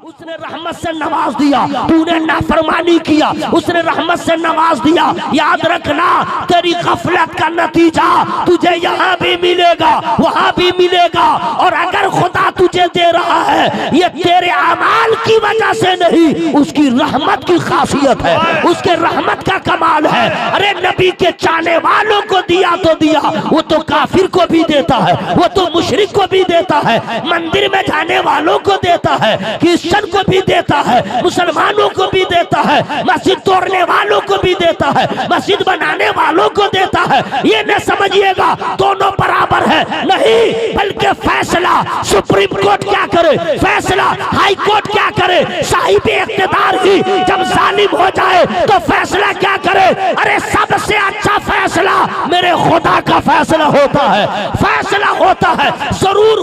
उसने रहमत से नवाज दिया, तूने नाफरमानी किया, उसने रहमत से नवाज दिया। याद रखना तेरी गफलत का नतीजा तुझे यहाँ भी मिलेगा, वहां भी मिलेगा। और अगर खुदा तुझे दे रहा है ये तेरे अमाल की वजह से नहीं, उसकी रहमत की खासियत है, उसके रहमत का कमाल है। अरे नबी के चाहने वालों को दिया तो दिया, वो तो काफिर को भी देता है, वो तो मुशरिक को भी देता है, मंदिर में जाने वालों को देता है, क्रिश्चियन को भी देता है, मुसलमानों को भी देता है, मस्जिद तोड़ने वालों को भी देता है, मस्जिद बनाने वालों को देता है। ये न समझिएगा दोनों बराबर है, नहीं, बल्कि फैसला सुप्रीम कोर्ट क्या करे, फैसला हाई कोर्ट क्या करे, साहिब इख्तिदार ही जब जालिम हो जाए तो फैसला क्या करे। अरे सबसे अच्छा फैसला मेरे खुदा का फैसला होता है, फैसला होता है, जरूर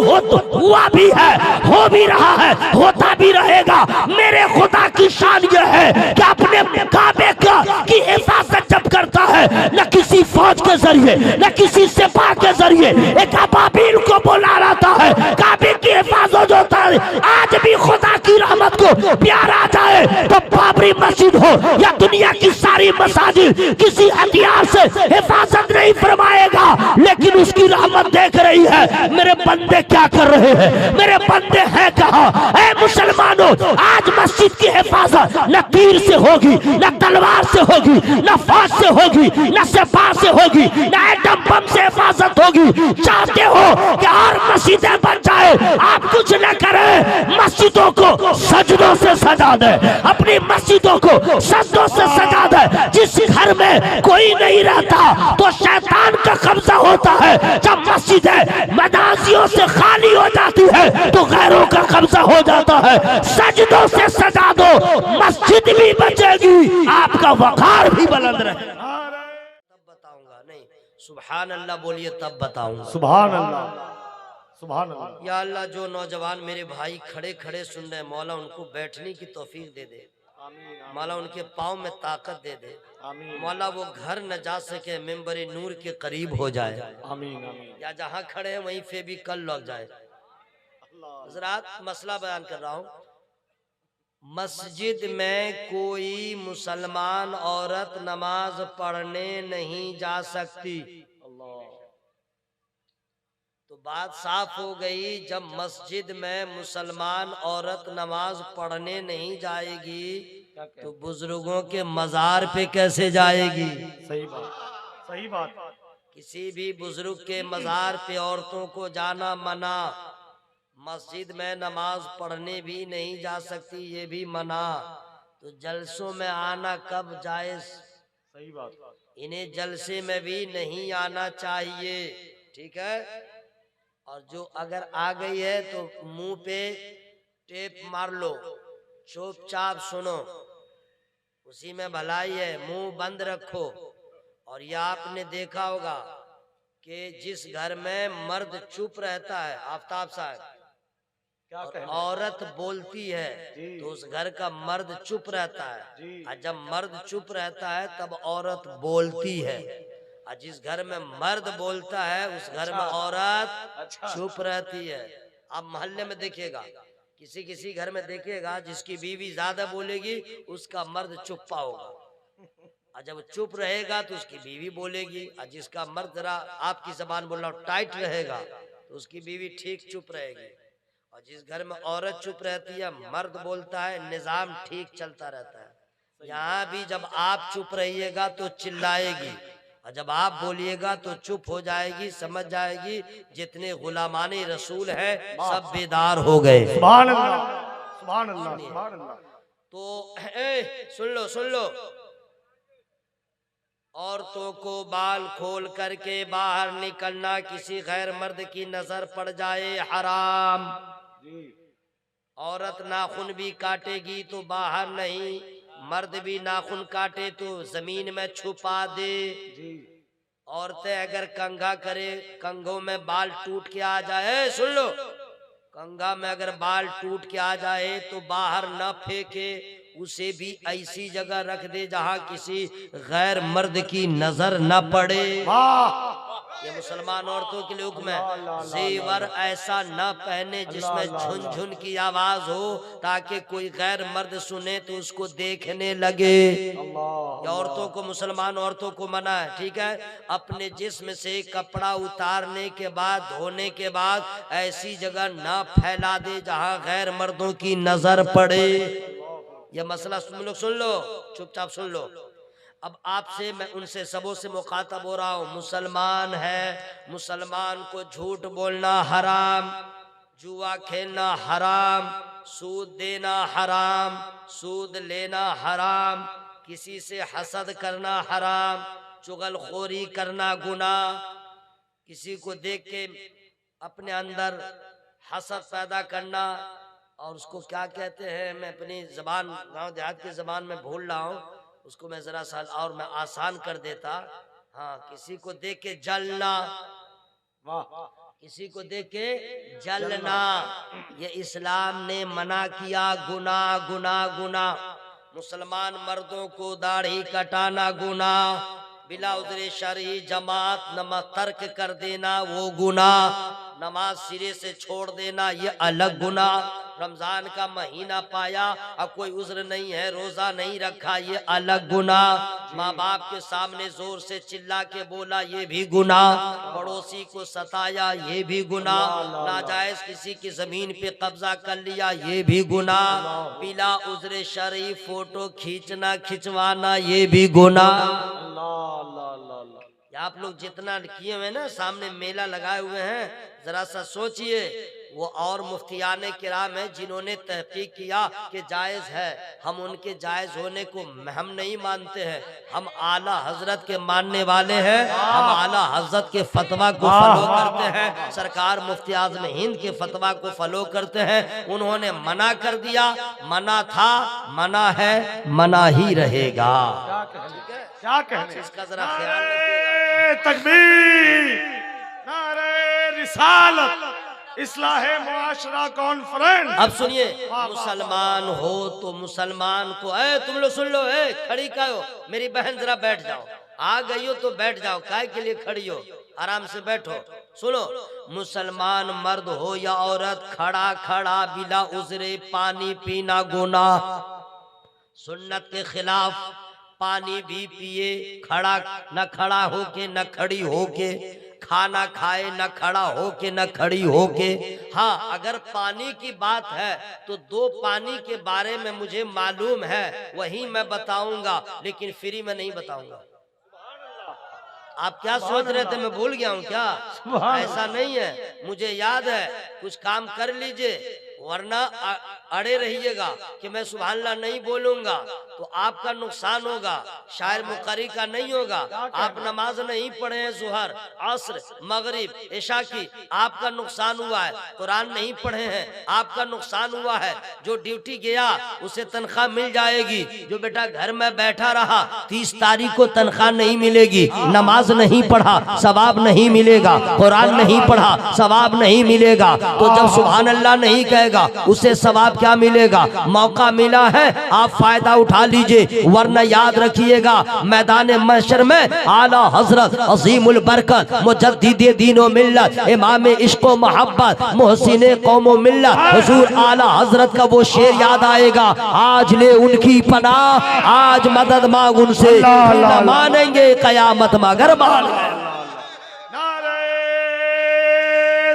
हुआ भी है, हो भी रहा है, होता भी रहेगा। मेरे खुदा की शान यह है कि अपने काबे की हिफाजत जब करता है, न किसी फौज के जरिए, न किसी सिपाह के जरिए, एक अबाबील को बुला लाता है, काबे की हिफाजत होता है। आज भी खुदा की रहमत को प्यार आ जाए तो बाबरी मस्जिद हो या दुनिया की सारी मसाजिद, किसी हथियार से हिफाजत नहीं फरमाएगा, लेकिन उसकी रहमत देख रही है मेरे बंदे क्या कर रहे हैं, मेरे बंदे हैं कहाँ। ऐ मुसलमानों, आज मस्जिद की हिफाजत न तीर से होगी, न तलवार से होगी, न फौज से होगी, न सिपाह से होगी, न एटम बम से हिफाजत होगी। चाहते हो कि और मस्जिदें बन जाए, आप कुछ न करें, मस्जिदों को सजदों से सजा दे, अपनी मस्जिदों को सजदों से सजा दे। जिस घर में कोई नहीं रहता तो शैतान का कब्जा होता है, जब मस्जिदें मदासियों से खाली हो जाती है तो गैरों का कब्जा हो जाता है। सजदों से सजा दो, मस्जिद भी बचेगी, आपका वकार भी बुलंद रहे। तब बताऊंगा, नहीं सुभान अल्लाह बोलिए तब बताऊंगा। सुभान अल्लाह, सुभान अल्लाह। या अल्लाह, जो नौजवान मेरे भाई खड़े खड़े सुन रहे हैं, मौला उनको बैठने की तौफीक दे दे, मौला उनके पाँव में ताकत दे दे, मौला वो घर न जा सके, मेंबर नूर के करीब हो जाए, आमीन आमीन। या जहाँ खड़े हैं वहीं पे भी कल लग जाए। हज़रात, मसला बयान कर रहा हूँ, मस्जिद में कोई मुसलमान औरत नमाज पढ़ने नहीं जा सकती। तो बात साफ हो गई, जब मस्जिद में मुसलमान औरत नमाज पढ़ने नहीं जाएगी तो बुजुर्गों के मजार पे कैसे जाएगी। सही बात, सही बात। किसी भी बुजुर्ग के मजार पे औरतों को जाना मना, मस्जिद में नमाज पढ़ने भी नहीं जा सकती, ये भी मना। तो जलसों में आना कब जायज। सही बात। इन्हें जलसे में भी नहीं आना चाहिए, ठीक है। और जो अगर आ गई है तो मुंह पे टेप मार लो, चुपचाप सुनो, उसी में भलाई है, मुंह बंद रखो। और यह आपने देखा होगा कि जिस घर में मर्द चुप रहता है, आफ्ताब साहब, और औरत बोलती है तो उस घर का मर्द चुप रहता है, और जब मर्द चुप रहता है तब औरत बोलती है। और जिस घर में मर्द बोलता है उस घर में औरत चुप रहती है। आप मोहल्ले में देखिएगा, किसी किसी घर में देखिएगा जिसकी बीवी ज्यादा बोलेगी उसका मर्द चुप्पा होगा, और जब चुप रहेगा तो उसकी बीवी बोलेगी। और जिसका मर्द जरा आपकी जबान बोलना टाइट रहेगा तो उसकी बीवी ठीक चुप रहेगी। और जिस घर में औरत चुप रहती है, मर्द बोलता है, निजाम ठीक चलता रहता है। यहाँ भी जब आप चुप रहिएगा तो चिल्लाएगी, और जब आप बोलिएगा तो चुप हो जाएगी। समझ जाएगी जितने गुलामाने रसूल हैं सब बेदार हो गए। सुभान अल्लाह, सुभान अल्लाह, सुभान अल्लाह। तो सुन लो, औरतों को बाल खोल करके बाहर निकलना किसी गैर मर्द की नजर पड़ जाए हराम। औरत नाखून भी काटेगी तो बाहर नहीं, मर्द भी नाखून काटे तो जमीन में छुपा दे। औरतें अगर कंघा करे, कंघों में बाल टूट के आ जाए, सुन लो, कंघा में अगर बाल टूट के आ जाए तो बाहर न फेंके, उसे भी ऐसी जगह रख दे जहां किसी गैर मर्द की नजर न पड़े। ये मुसलमान औरतों के लिए हुक्म है, जेवर ऐसा न पहने जिसमें झुनझुन की आवाज हो, ताकि कोई गैर मर्द सुने तो उसको देखने लगे। ये औरतों को, मुसलमान औरतों को मना है, ठीक है। अपने जिस्म से कपड़ा उतारने के बाद, धोने के बाद ऐसी जगह ना फैला दे जहां गैर मर्दों की नजर पड़े। ये मसला तुम लोग सुन लो, चुपचाप सुन लो। अब आपसे मैं उनसे सबों से मुखातब हो रहा हूँ। मुसलमान है, मुसलमान को झूठ बोलना हराम, जुआ खेलना हराम, सूद देना हराम, सूद लेना हराम, किसी से हसद करना हराम, चुगलखोरी करना गुनाह, किसी को देख के अपने अंदर हसद पैदा करना, और उसको क्या कहते हैं, मैं अपनी जबान, गाँव देहात की जबान में भूल रहा हूँ उसको, मैं जरा सा और मैं आसान कर देता। हाँ, किसी को देख के जलना, किसी को देख के जलना, ये इस्लाम ने मना किया। गुनाह गुनाह गुनाह। मुसलमान मर्दों को दाढ़ी कटाना गुनाह, बिला उज़्र शरई जमात नमाज तर्क कर देना वो गुनाह, नमाज सिरे से छोड़ देना ये अलग गुनाह, रमजान का महीना पाया अब कोई उज़्र नहीं है, रोजा नहीं रखा, ये अलग गुनाह, माँ बाप के सामने जोर से चिल्ला के बोला ये भी गुनाह, पड़ोसी को सताया ये भी गुनाह, नाजायज किसी की जमीन पे कब्जा कर लिया ये भी गुनाह, बिला उज़्र शरई फोटो खींचना खिंचवाना ये भी गुनाह। आप लोग जितना किए हुए ना, सामने मेला लगाए हुए हैं, जरा सा सोचिए, वो और मुफ्तियाने किराम हैं जिन्होंने तहकीक किया कि जायज़ है, हम उनके जायज़ होने को हम नहीं मानते हैं, हम आला हजरत के मानने वाले हैं, हम आला हजरत के फतवा को फॉलो करते हैं, सरकार मुफ्ती आज़म हिंद के फतवा को फॉलो करते हैं। उन्होंने मना कर दिया, मना था, मना है, मना ही रहेगा। क्या कहने, इसका जरा ख्याल रखिएगा। तकबीर, नारे रिसालत, इस्लाहे मुआशरा कॉन्फ्रेंस। अब सुनिए, मुसलमान हो तो मुसलमान को, तुम लोग सुन लो, खड़ी का हो, मेरी बहन जरा बैठ जाओ, आ गई हो तो बैठ जाओ, काय के लिए खड़ी हो, आराम से बैठो। सुनो, मुसलमान मर्द हो या औरत, खड़ा खड़ा बिला उज़्रे पानी पीना गुनाह, सुन्नत के खिलाफ। पानी भी पिए, खड़ा न खड़ा होके न खड़ी होके, खाना खाए न खड़ा होके न खड़ी होके। हाँ, अगर पानी की बात है तो दो पानी के बारे में मुझे मालूम है, वही मैं बताऊंगा, लेकिन फ्री में नहीं बताऊंगा। आप क्या सोच रहे थे, मैं भूल गया हूँ क्या? ऐसा नहीं है, मुझे याद है। कुछ काम कर लीजिए, वरना अड़े रहिएगा कि मैं सुभान अल्लाह नहीं बोलूंगा तो आपका नुकसान होगा, शायर मुकरी का नहीं होगा। आप नमाज नहीं पढ़े हैं, ज़ुहर, असर, मगरिब, इशा की, आपका नुकसान हुआ है। कुरान नहीं पढ़े हैं, आपका नुकसान हुआ है। जो ड्यूटी गया उसे तनख्वाह मिल जाएगी, जो बेटा घर में बैठा रहा 30 तारीख को तनख्वाह नहीं मिलेगी। नमाज नहीं पढ़ा सवाब नहीं मिलेगा, कुरान नहीं पढ़ा सवाब नहीं मिलेगा। तो जब सुभान अल्लाह नहीं कहेगा उसे सवाब क्या मिलेगा? मौका मिला है, आप फायदा उठा लीजिए, वरना याद रखिएगा मैदान महशर में आला हजरत अजीमुल बरकत मुजद्दिदे दीनो मिल्लत इमाम इश्क व मोहब्बत मोहसिने कौमो मिल्लत हुजूर आला हजरत का वो शेर याद आएगा, आज ले उनकी पनाह, आज मदद मांग उनसे, न मानेंगे कयामत मगर मान गए। नारे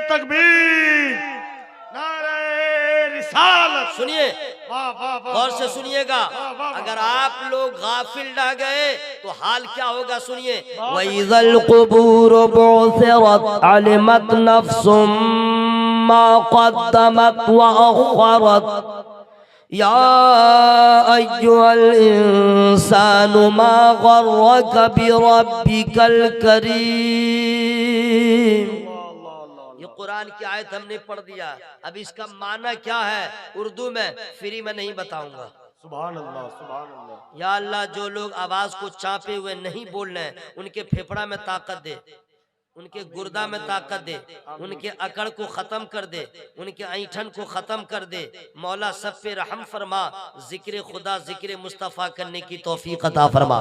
तकबीर, नारे रिसालत। सुनिए, गौर से सुनिएगा, अगर आप लोग गाफिल रह गए तो हाल क्या होगा, सुनिए। वइज़ल क़ुबूर बु'सिरत अलिमत नफ्सुम मा क़द्दमत व अख़रत या अय्युहल इंसानु मा ग़र्रक बिरब्बिकल करीम। कुरान की आयत हमने पढ़ दिया, अब इसका माना क्या है उर्दू में फ्री में नहीं बताऊंगा। सुभान अल्लाह, सुभान अल्लाह। या अल्लाह, जो लोग आवाज को चापे हुए नहीं बोल रहे हैं उनके फेफड़ा में ताकत दे, उनके गुर्दा में ताकत दे, उनके अकड़ को खत्म कर दे, उनके ऐंठन को खत्म कर दे। मौला सब पे रहम फरमा, जिक्र खुदा जिक्र मुस्तफ़ा करने की तौफीक अता फरमा।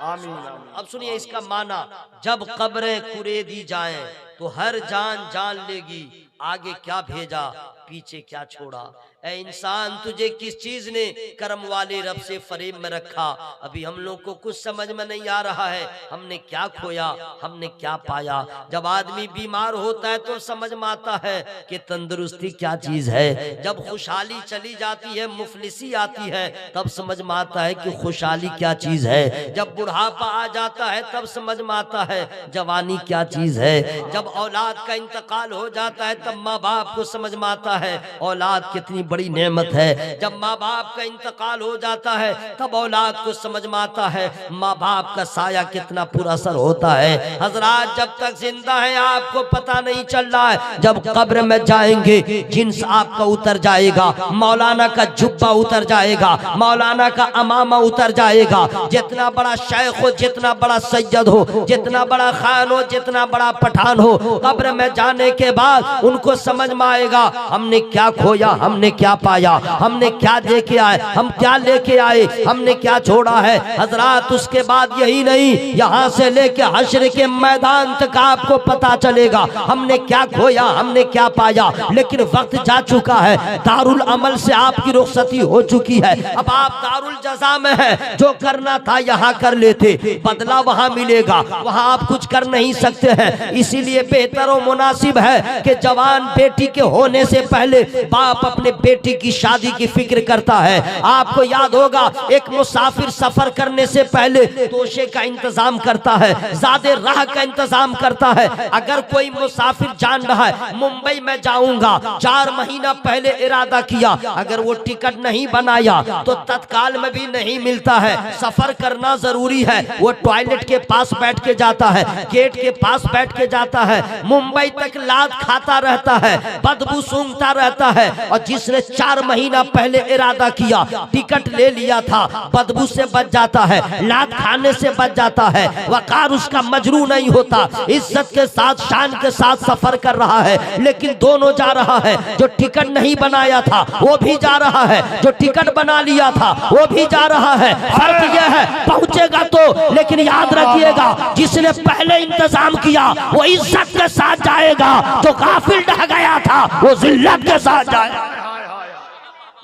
आमीन आमीन। अब सुनिए इसका माना, जब कब्रें कुरेदी जाएं तो हर जान जान लेगी, आगे क्या भेजा पीछे क्या छोड़ा। ऐ इंसान, तुझे किस चीज ने कर्म वाले रब से फरेब में रखा? अभी हम लोग को कुछ समझ में नहीं आ रहा है, हमने क्या खोया, हमने क्या पाया। जब आदमी बीमार होता है तो समझ में आता है कि तंदुरुस्ती क्या चीज है। जब खुशहाली चली जाती है, मुफलिसी आती है, तब समझ में आता है कि खुशहाली क्या चीज है। जब बुढ़ापा आ जाता है तब समझ में आता है जवानी क्या चीज है। जब औलाद का इंतकाल हो जाता है तब माँ बाप को समझ में आता है औलाद कितनी बड़ी नेमत है। जब माँ बाप का इंतकाल हो जाता है तब औलाद को समझ में आता है माँ बाप का साया कितना पूरा असर होता है। हजरात, जब तक जिंदा है आपको पता नहीं चल रहा है, जब कब्र में जाएंगे जिन्स आपका उतर जाएगा, मौलाना का जुब्बा उतर जाएगा, मौलाना का अमामा उतर जाएगा। जितना बड़ा शेख हो, जितना बड़ा सैयद हो, जितना बड़ा खान हो, जितना बड़ा पठान हो, कब्र में जाने के बाद उनको समझ में आएगा हमने क्या खोया, हमने क्या पाया, हमने क्या लेके आए, हम क्या लेके आए, हमने क्या छोड़ा है। हजरात, उसके बाद यही नहीं, यहाँ से लेके हश्र के मैदान तक आपको पता चलेगा हमने क्या खोया, हमने क्या पाया। लेकिन वक्त जा चुका है, दारुल अमल से आपकी रुखसती हो चुकी है, अब आप दारुल जज़ा में है। जो करना था यहाँ कर लेते, बदला वहाँ मिलेगा, वहाँ आप कुछ कर नहीं सकते हैं। इसीलिए बेहतर और मुनासिब है कि जवान बेटी के होने से पहले बाप अपने बेटी की शादी की फिक्र करता है। आपको याद होगा, एक मुसाफिर सफर करने से पहले तोशे का इंतजाम करता है, ज़्यादा राह का इंतजाम करता है। अगर कोई मुसाफिर जान रहा है मुंबई में जाऊंगा, 4 महीना पहले इरादा किया, अगर वो टिकट नहीं बनाया तो तत्काल में भी नहीं मिलता है। सफर करना जरूरी है। वो टॉयलेट के पास बैठ के जाता है, गेट के पास बैठ के जाता है, मुंबई तक लात खाता रहता है, बदबू सूंघता रहता है। और जिसने 4 महीना पहले इरादा किया, टिकट ले लिया था, बदबू से बच जाता है, लात खाने से बच जाता है, वकार उसका मजरू नहीं होता, इज्जत के साथ शान के साथ सफर कर रहा है। लेकिन दोनों जा रहा है, जो टिकट नहीं बनाया था वो भी जा रहा है, जो टिकट बना लिया था वो भी जा रहा है। फर्क यह है पहुंचेगा तो, लेकिन याद रखिएगा जिसने पहले इंतजाम किया वो इज्जत के साथ जाएगा, जो काफिल ढह गया था वो जिल्लत के साथ जाएगा।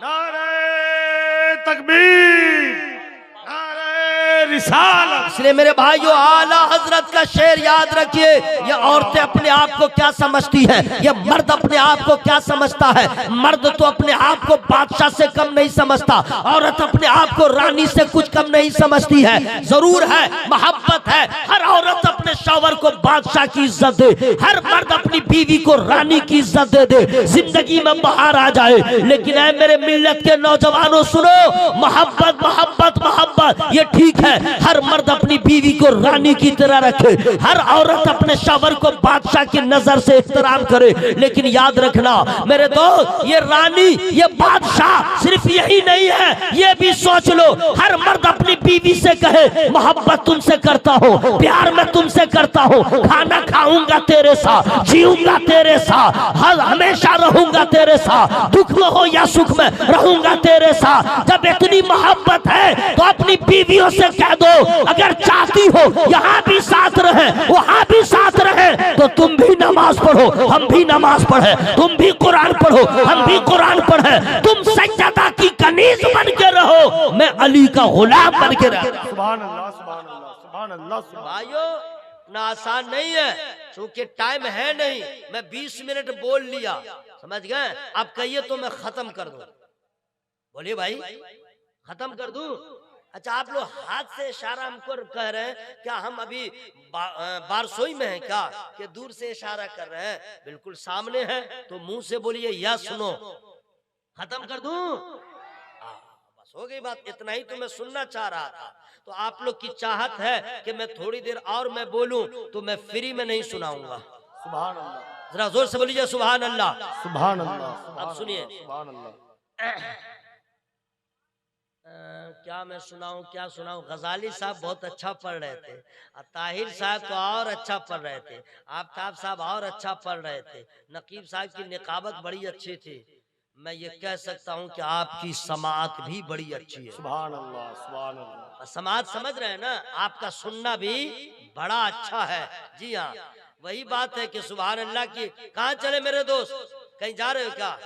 नारे तकबीर, नारे रिसालत। इसलिए मेरे भाइयों, आला हजरत का शेर याद रखिए। ये औरतें अपने आप को क्या समझती हैं, ये मर्द अपने आप को क्या समझता है। मर्द तो अपने आप को बादशाह से कम नहीं समझता, औरत अपने आप को रानी से कुछ कम नहीं समझती है। जरूर है, मोहब्बत है, हर औरत अपने शौहर को बादशाह की इज्जत दे, हर मर्द अपनी बीवी को रानी की इज्जत दे दे, जिंदगी में बाहर आ जाए। लेकिन ऐ मेरे मिल्लत के नौजवानों, सुनो, मोहब्बत मोहब्बत मोहब्बत ये ठीक है, हर मर्द अपनी बीवी को रानी की तरह रखे, हर औरत अपने शौहर को बादशाह की नजर से एहतराम करे। लेकिन याद रखना मेरे दोस्त, ये रानी ये बादशाह सिर्फ यही नहीं है, ये भी सोच लो, हर मर्द अपनी बीवी से कहे मोहब्बत तुमसे करता हूँ, प्यार में तुमसे करता हूँ, खाना खाऊंगा तेरे साथ, जीऊंगा तेरे साथ, हर हमेशा रहूंगा तेरे साथ, दुख में हो या सुख में रहूंगा तेरे साथ। जब इतनी मोहब्बत है तो अपनी बीवियों से कह दो, अगर चाहती हो यहाँ भी साथ रहे वहां भी साथ रहे, तो तुम भी नमाज पढ़ो, हम भी नमाज पढ़े, तुम भी कुरान पढ़ो, हम भी कुरान पढ़े, तुम सज्जदा की कनीज बन के रहो, मैं अली का गुलाम बन के रहो। सुभान अल्लाह, सुभान अल्लाह, सुभान अल्लाह। भाइयों, ना आसान नहीं है, क्योंकि टाइम है नहीं। मैं 20 मिनट बोल लिया, समझ गए? आप कहिए तो मैं खत्म कर दूं। बोलिए भाई, खत्म कर दूं? अच्छा, आप लोग हाथ से इशारा हमको कह रहे हैं, क्या हम अभी बारसोई में हैं क्या कि दूर से इशारा कर रहे हैं? बिल्कुल सामने है, तो मुंह से बोलिए या सुनो। खत्म कर दूं? बस हो गई बात, इतना ही तो मैं सुनना चाह रहा था। तो आप लोग की चाहत है कि मैं थोड़ी देर और मैं बोलूं, तो मैं फ्री में नहीं सुनाऊंगा। सुभान अल्लाह, जरा जोर से बोलिए सुभान अल्लाह। सुभान अल्लाह। अब सुनिए, सुभान अल्लाह। क्या मैं सुनाऊं, क्या सुनाऊं? गजाली साहब बहुत अच्छा पढ़ रहे थे, ताहिर साहब तो और अच्छा पढ़ रहे थे, आफ्ताब साहब और अच्छा पढ़ रहे थे, नकीब साहब की निकाबत बड़ी अच्छी थी, मैं ये कह सकता हूँ कि आपकी समात भी बड़ी अच्छी है। सुभान अल्लाह, सुभान अल्लाह। समात समझ रहे हैं ना, आपका सुनना भी बड़ा अच्छा है। जी हाँ, वही बात है कि सुभान अल्लाह की। कहाँ चले मेरे दोस्त, कहीं जा रहे हो क्या?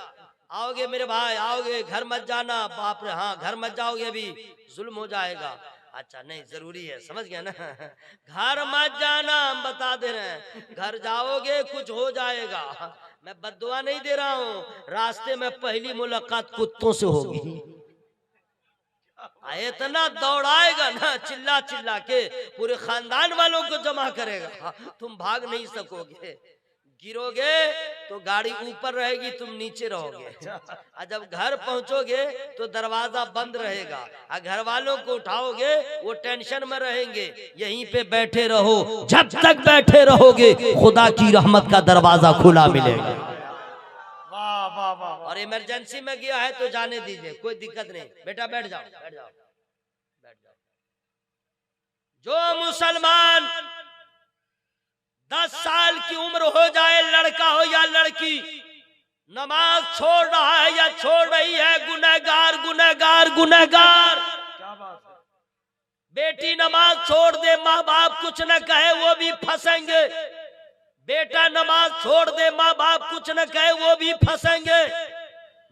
आओगे मेरे भाई, आओगे, घर मत जाना। बाप रे, हाँ घर मत जाओगे, अभी जुल्म हो जाएगा। अच्छा नहीं, जरूरी है, समझ गया ना। घर मत जाना, हम बता दे रहे हैं, घर जाओगे कुछ हो जाएगा। मैं बद्दुआ नहीं दे रहा हूँ, रास्ते में पहली मुलाकात कुत्तों से होगी। इतना दौड़ाएगा ना, चिल्ला चिल्ला के पूरे खानदान वालों को जमा करेगा, तुम भाग नहीं सकोगे। गिरोगे तो गाड़ी ऊपर रहेगी, तुम नीचे रहोगे। और जब घर पहुंचोगे तो दरवाजा बंद रहेगा, और घर वालों को उठाओगे वो टेंशन में रहेंगे। यहीं पे बैठे रहो, जब तक बैठे रहोगे खुदा की रहमत का दरवाजा खुला मिलेगा। वाह वाह वाह। और इमरजेंसी में गया है तो जाने दीजिए, कोई दिक्कत नहीं। बेटा बैठ जाओ, बैठ जाओ, बैठ जाओ। जो मुसलमान 10 साल की उम्र हो जाए, लड़का हो या लड़की, नमाज छोड़ रहा है या छोड़ रही है, गुनहगार गुनहगार गुनहगार। क्या बात है। बेटी नमाज छोड़ दे, माँ बाप कुछ न कहे, वो भी फंसेंगे। बेटा नमाज छोड़ दे, माँ बाप कुछ न कहे, वो भी फंसेंगे।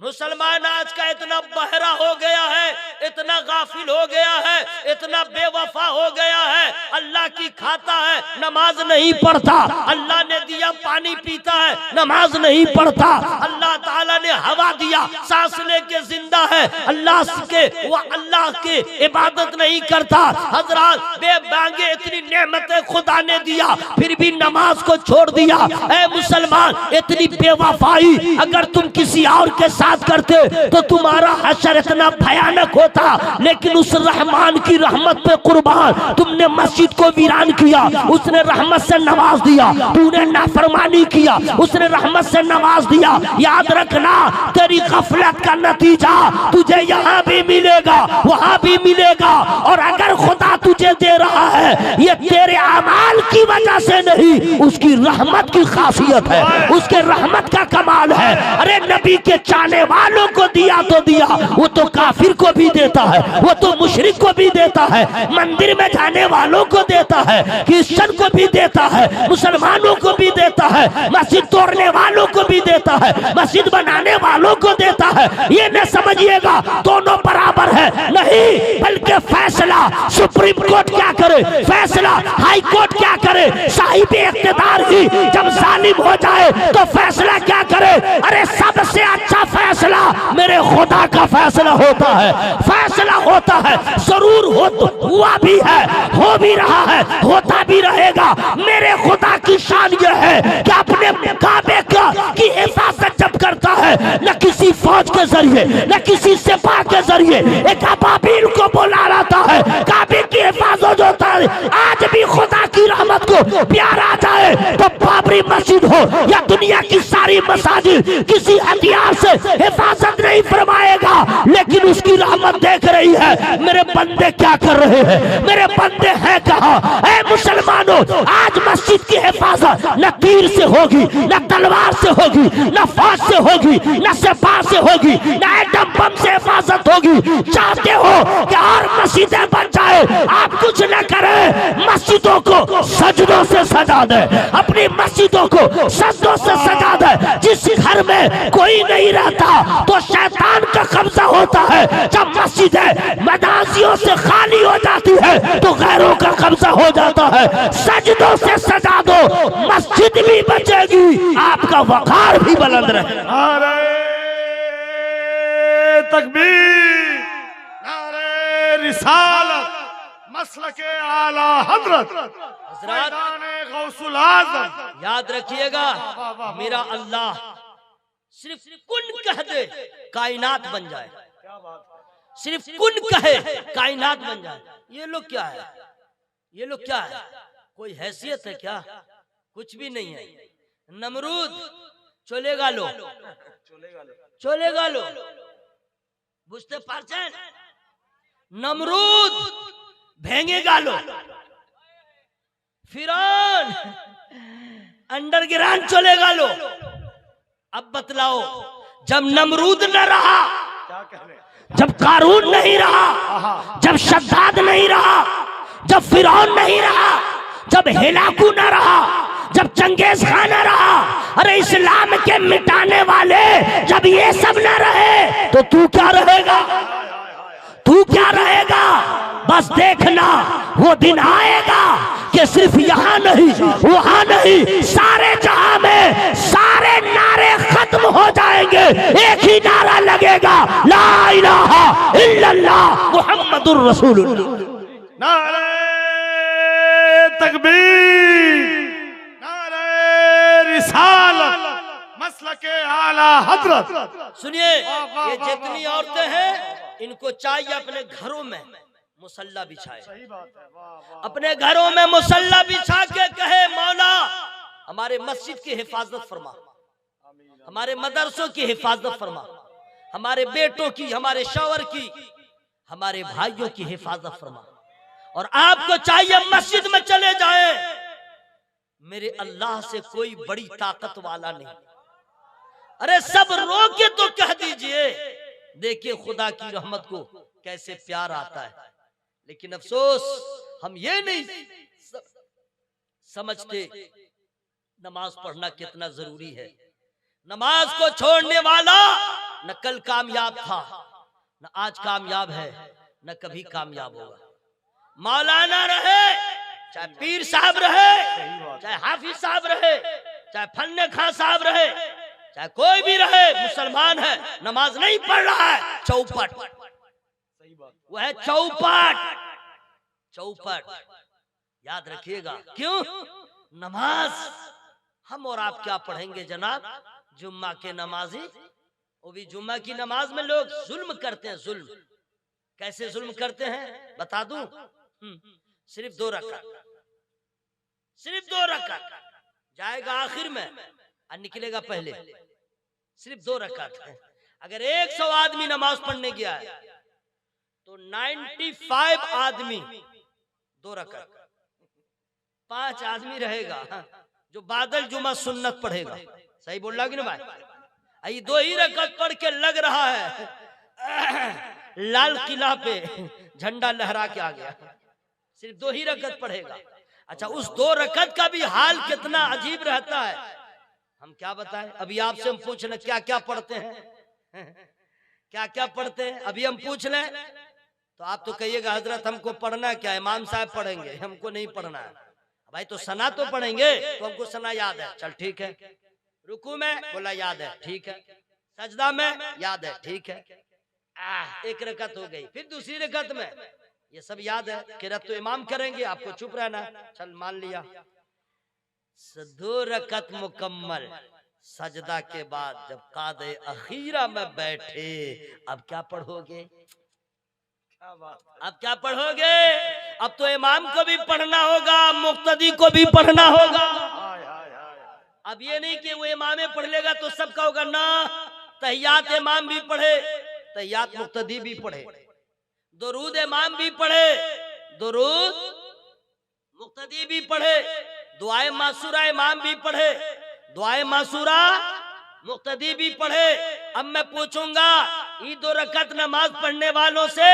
मुसलमान आज का इतना बहरा हो गया है, इतना गाफिल हो गया है, इतना बेवफा हो गया है। अल्लाह की खाता है, नमाज नहीं पढ़ता। अल्लाह ने दिया पानी पीता है, नमाज नहीं पढ़ता। अल्लाह ताला ने हवा दिया, सांस लेके जिंदा है, अल्लाह के इबादत नहीं करता। हजरात बेबांगे इतनी नेमतें खुदा ने दिया, फिर भी नमाज को छोड़ दिया। ऐ मुसलमान, इतनी बेवफाई अगर तुम किसी और के साथ करते तो तुम्हारा हशर इतना भयानक होता। लेकिन उस रहमान की रहमत पे कुर्बान, तुमने मस्जिद को वीरान किया, उसने रहमत से नवाज दिया। तूने नाफरमानी किया, उसने रहमत से नवाज दिया। याद रखना, तेरी गफलत का नतीजा तुझे यहाँ भी मिलेगा, वहां भी मिलेगा। और अगर खुदा तुझे दे रहा है, ये तेरे अमाल की वजह से नहीं, उसकी रहमत की खासियत है, उसके रहमत का कमाल है। अरे नबी के चाहने वालों को दिया तो दिया, वो तो काफिर को भी देता है, वो तो मुशरिक को भी देता है, मंदिर में जाने वालों को देता है, क्रिश्चियन को भी देता है, मुसलमानों को भी देता है, मस्जिद तोड़ने वालों को भी देता है, मस्जिद बनाने वालों को देता है। ये न समझिएगा दोनों बराबर है, नहीं, बल्कि फैसला सुप्रीम कोर्ट क्या करे, फैसला हाई कोर्ट क्या करे, साहिब इख्तिदार ही जब जालिम हो जाए तो फैसला क्या करे। अरे सबसे अच्छा फैसला मेरे खुदा का फैसला होता है, फैसला होता है। जरूर हुआ भी है, हो भी रहा है, होता भी रहेगा। मेरे खुदा की शान यह है कि अपने काबे की हिफाजत जब करता है, न किसी फौज के जरिए, न किसी सिपाह के जरिए, एक अबाबील को बुला लाता है, काबे की हिफाजत होता है। आज भी खुदा की रहमत को प्यार आ जाए तो बाबरी मस्जिद हो या दुनिया की सारी मसाजिद, किसी हथियार से हिफाजत नहीं फरमाएगा, लेकिन उसकी रहमत देख रही है मेरे बंदे क्या कर रहे हैं, मेरे बंदे हैं कहाँ। ऐ मुसलमानों, आज मस्जिद की हिफाजत न तीर से होगी, न तलवार से होगी, न फौज से होगी, न सिपाह से होगी, न एटम बम से हिफाजत होगी। चाहते हो कि और मस्जिदें बन जाए, आप कुछ न करें, मस्जिदों को सजदों से सजा दे, अपनी मस्जिदों को सजदों से सजा दे। जिस घर में कोई नहीं रहता तो शैतान का कब्जा होता है, जब मस्जिदें मदासियों से खाली हो जाती है तो गैरों का कब्जा हो जाता है। सजदों से सजा दो, मस्जिद भी बचेगी, आपका वकार भी बुलंद रहेगा। नारे तकबीर, नारे रिसालत, मसलके आला हजरत मैदाने गौसुल आज़म। याद रखिएगा, मेरा अल्लाह सिर्फ कुन कह दे कायनात बन जाए, क्या बात है। सिर्फ कुन कहे कायनात बन जाए। ये लोग क्या है, ये लोग क्या है, कोई हैसियत है क्या? कुछ भी नहीं है। नमरूद चलेगा लो, चलेगा लो, बुझते पारছেন? नमरूद भेंगेगा लो, फिरौन अंडरग्राउंड चलेगा लो। अब बतलाओ, जब नमरूद न रहा, क्या कह रहे हैं? जब कारून नहीं रहा, जब शद्दाद नहीं रहा, जब फिरौन नहीं रहा, जब हिलाकू न रहा, जब चंगेज खान न रहा, अरे इस्लाम के मिटाने वाले जब ये सब न रहे तो तू क्या रहेगा? तू क्या रहेगा? बस देखना वो दिन आएगा कि सिर्फ यहाँ नहीं वहां नहीं, सारे जहां में सारे नारे खत्म हो जाएंगे, एक ही नारा लगेगा, ला इलाहा इल्लल्लाह मुहम्मदुर रसूलुल्लाह। नारे तकबीर, नारे रिसालत, मसलके आला हजरत। सुनिए, ये जितनी औरतें हैं इनको चाहिए अपने घरों में मुसल्ला बिछाए, सही बात है। वाह वाह। अपने घरों में मुसल्ला बिछा के कहे मौला हमारे मस्जिद की हिफाजत फरमा, हमारे मदरसों की हिफाजत फरमा, हमारे बेटों की, हमारे शौहर की, हमारे भाइयों की हिफाजत फरमा। और आपको चाहिए मस्जिद में चले जाए, मेरे अल्लाह से कोई बड़ी ताकत वाला नहीं। अरे सब रो के तो कह दीजिए, देखिए खुदा की रहमत को कैसे प्यार आता है। लेकिन अफसोस हम ये नहीं समझते नमाज पढ़ना कितना जरूरी है। नमाज को छोड़ने वाला न कल कामयाब था, न आज कामयाब है, न कभी कामयाब होगा। मौलाना रहे, चाहे पीर साहब रहे, चाहे हाफिज साहब रहे, चाहे फन्ने खां साहब रहे, चाहे कोई भी रहे, मुसलमान है, नमाज नहीं पढ़ रहा है, चौपट। सही बात। वो है चौपट, चौपट। याद रखिएगा, क्यों? नमाज हम और आप क्या पढ़ेंगे जनाब? जुम्मा के नमाजी, वो भी जुम्मा की नमाज में लोग जुल्म करते हैं। जुल्म कैसे जुल्म करते हैं बता दूं? सिर्फ 2 रकात, सिर्फ 2 रकात, जाएगा आखिर में और निकलेगा पहले। सिर्फ 2 रकात है। अगर 100 आदमी नमाज पढ़ने गया है तो 95 आदमी 2 रकात, 5 आदमी रहेगा जो बादल जुमा सुन्नत पढ़ेगा। सही बोल रहा कि ना भाई? ये 2 ही रकात पढ़ के लग रहा है लाल किला पे झंडा लहरा के आ गया। सिर्फ 2 ही रकात पढ़ेगा। अच्छा, उस 2 रकात का भी हाल कितना अजीब रहता है, हम क्या बताएं? अभी आपसे हम पूछ लें क्या क्या पढ़ते हैं, क्या क्या पढ़ते हैं? अभी हम पूछ लें तो आप तो कहिएगा हजरत हमको पढ़ना क्या, इमाम साहब पढ़ेंगे, हमको नहीं पढ़ना है। भाई तो सना तो पढ़ेंगे, तो हमको सना याद है, चल ठीक है। रुकू में बोला याद है, ठीक है। सजदा में याद है, ठीक है। 1 रकात हो गई, फिर दूसरी रकात में ये सब याद है। किरात तो इमाम करेंगे, आपको चुप रहना, चल मान लिया। 2 रकात मुकम्मल, सजदा के बाद जब कादे अखीरा में बैठे, अब क्या पढ़ोगे? क्या बात। अब क्या पढ़ोगे? अब तो इमाम को भी पढ़ना होगा, मुक्तदी को भी पढ़ना होगा। हाय हाय हाय। अब ये नहीं कि वो इमाम पढ़ लेगा तो सबका होगा ना। तहियात इमाम भी पढ़े, तहियात मुक्तदी भी पढ़े, दुरूद इमाम भी पढ़े, दुरूद मुक्तदी भी पढ़े, दुआए मासूरा इमाम भी पढ़े, दुआए मासूरा मुक्तदी भी पढ़े। अब मैं पूछूंगा ये 2 रकात नमाज पढ़ने वालों से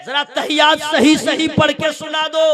जरा तहियात सही सही पढ़ के सुना दो,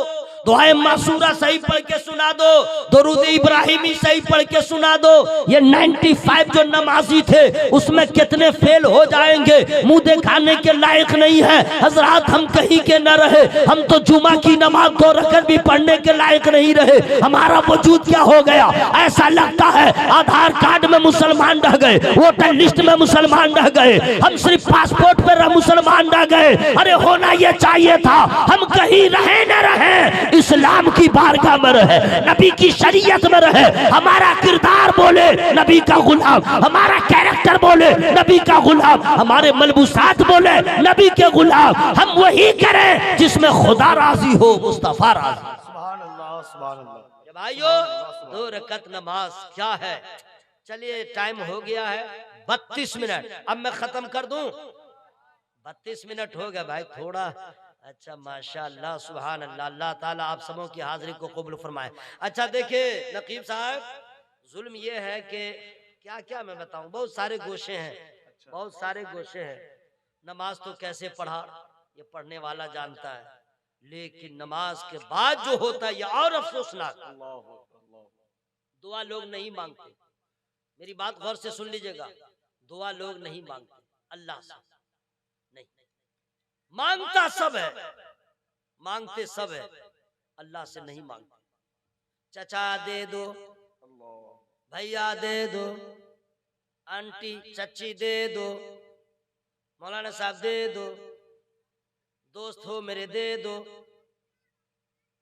दुआए मासूरा सही पढ़ के सुना दो, दुरूद इब्राहिमी सही पढ़ के सुना दो। ये 95 जो नमाजी थे उसमें कितने फेल हो जाएंगे, मुंह दिखाने के लायक नहीं है। हजरात हम कहीं के न रहे, हम तो जुमा की नमाज 2 रकात भी पढ़ने के लायक नहीं रहे। हमारा वजूद क्या हो गया? ऐसा लगता है आधार कार्ड में मुसलमान रह गए, वोटर लिस्ट में मुसलमान रह गए, हम सिर्फ पासपोर्ट पर मुसलमान रह गए। अरे होना ये चाहिए था हम कहीं रहे न रहे, इस्लाम की बारगाह में रहे, नबी की शरीयत में रहे, हमारा किरदार बोले नबी का गुलाम, हमारा कैरेक्टर बोले नबी का गुलाम, हमारे मलबूसात बोले नबी के गुलाम। हम वही करें जिसमें खुदा राजी हो, मुस्तफा राजी। सुभान अल्लाह, सुभान अल्लाह। भाइयों 2 रकात नमाज क्या है? चलिए टाइम हो गया है 32 मिनट, अब मैं खत्म कर दूं। 32 मिनट हो गया भाई, थोड़ा अच्छा माशाअल्लाह सुभान अल्लाह। अल्लाह ताला आप सबों की हाजिरी को कबूल फरमाए। अच्छा देखिए नकीब साहब, जुल्म ये है कि क्या क्या मैं बताऊं, बहुत सारे गोशे हैं, बहुत सारे गोशे हैं। नमाज तो कैसे पढ़ा ये पढ़ने वाला जानता है, लेकिन नमाज के बाद जो होता है ये और अफसोसनाक। दुआ लोग नहीं मांगते, मेरी बात गौर से सुन लीजिएगा। दुआ लोग नहीं मांगते अल्लाह से, नहीं मांगता सब है, मांगते सब है, अल्लाह से नहीं मांगते। चचा दे दो, भैया दे दो, आंटी चची दे दो, मौलाना साहब दे दो, दोस्त हो मेरे दे दो,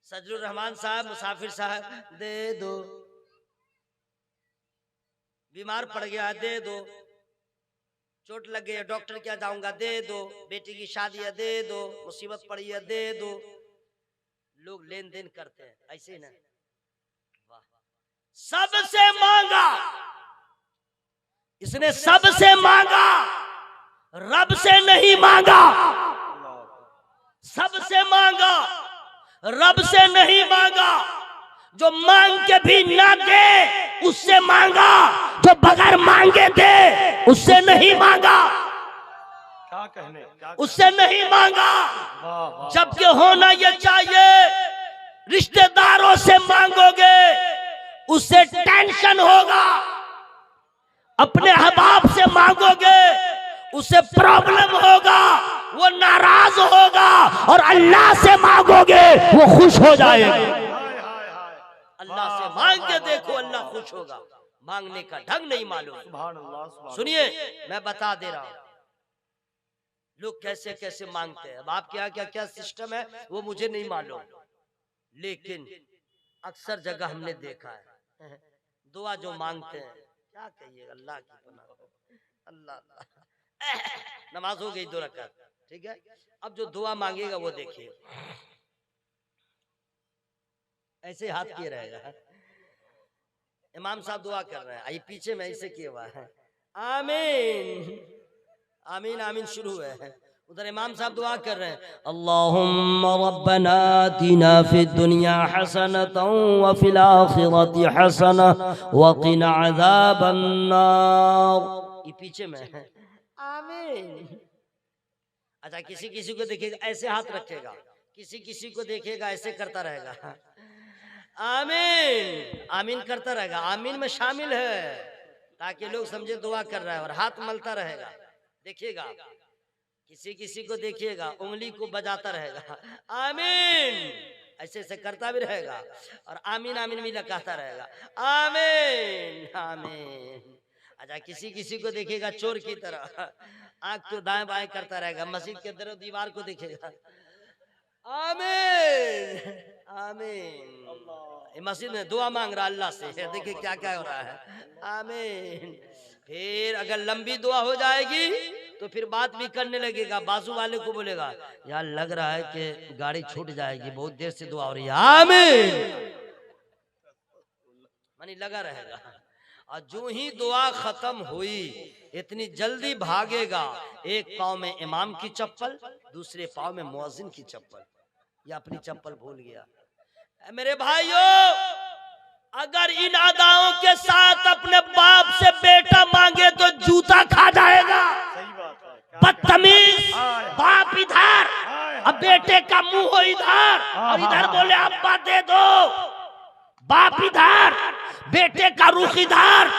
सजरुर रहमान साहब मुसाफिर साहब दे दो, बीमार पड़ गया दे दो, चोट लग गई डॉक्टर क्या जाऊंगा दे दो, बेटी की शादी है दे दो, मुसीबत पड़ी है दे दो। लोग लेन देन करते हैं ऐसे ही ना। वाह, सबसे मांगा इसने, सबसे मांगा, रब से नहीं मांगा। सबसे मांगा, रब से नहीं मांगा। जो मांग के भी ना दे उससे मांगा, जो बगैर मांगे दे उससे नहीं मांगा। क्या कहने, उससे नहीं मांगा। जबकि होना ये चाहिए, रिश्तेदारों से मांगोगे उससे टेंशन होगा, अपने अहबाब से मांगोगे उससे प्रॉब्लम होगा, वो नाराज होगा, और अल्लाह से मांगोगे वो खुश हो जाएगा। अल्लाह से मांग के देखो, अल्लाह खुश होगा। मांगने का ढंग नहीं मालूम। सुनिए मैं बता दे रहा हूं लोग कैसे कैसे मांगते हैं। अब आपके यहाँ क्या क्या सिस्टम है वो मुझे नहीं मालूम, लेकिन अक्सर जगह हमने देखा है दुआ जो मांगते हैं, क्या कहिए अल्लाह की पनाह, अल्लाह। नमाज हो गई 2 रकात, ठीक है। अब जो दुआ मांगेगा वो देखिए ऐसे हाथ किए रहेगा। इमाम साहब दुआ कर रहे हैं, आई पीछे में ऐसे किए हुआ है, आमीन आमीन आमीन शुरू है। उधर इमाम साहब दुआ कर रहे हैं, अल्लाहुम्मा रब्बना आतिना फिद दुनिया हसनतन व फिल आखिरति हसनह व क़िना अज़ाबन नार। ये पीछे में है आमीन। अच्छा, किसी किसी को देखेगा ऐसे हाथ रखेगा, किसी किसी को देखेगा ऐसे करता रहेगा, आमीन आमीन करता रहेगा। आमीन में शामिल है ताकि लोग समझे दुआ कर रहा है, और हाथ मलता रहेगा। देखिएगा किसी किसी को देखिएगा उंगली को बजाता रहेगा, आमीन ऐसे ऐसे करता भी रहेगा, और आमीन आमीन भी लगाता रहेगा, आमीन आमीन। अच्छा, किसी किसी को देखेगा चोर की तरह आंख तो दाएं बाएं करता रहेगा, मस्जिद के अंदर दीवार को देखेगा, आमीन आमीन। मस्जिद में दुआ मांग रहा अल्लाह से, देखिए क्या क्या हो रहा है, आमीन। फिर अगर लंबी दुआ हो जाएगी तो फिर बात भी करने लगेगा, बाजू वाले को बोलेगा यार लग रहा है कि गाड़ी छूट जाएगी, बहुत देर से दुआ हो रही है, आमीन मानी लगा रहेगा। और जो ही दुआ खत्म हुई इतनी जल्दी भागेगा, एक पाँव में इमाम की चप्पल, दूसरे पाँव में मुअज्जिन की चप्पल, या अपनी चप्पल भूल गया। मेरे भाइयों, अगर इन अदाओं के साथ अपने बाप से बेटा मांगे तो जूता खा जाएगा। बदतमीज बाप इधर, अब बेटे का मुंह हो इधर, और इधर बोले अब्बा दे दो, बाप इधर, बेटे का रुख इधर,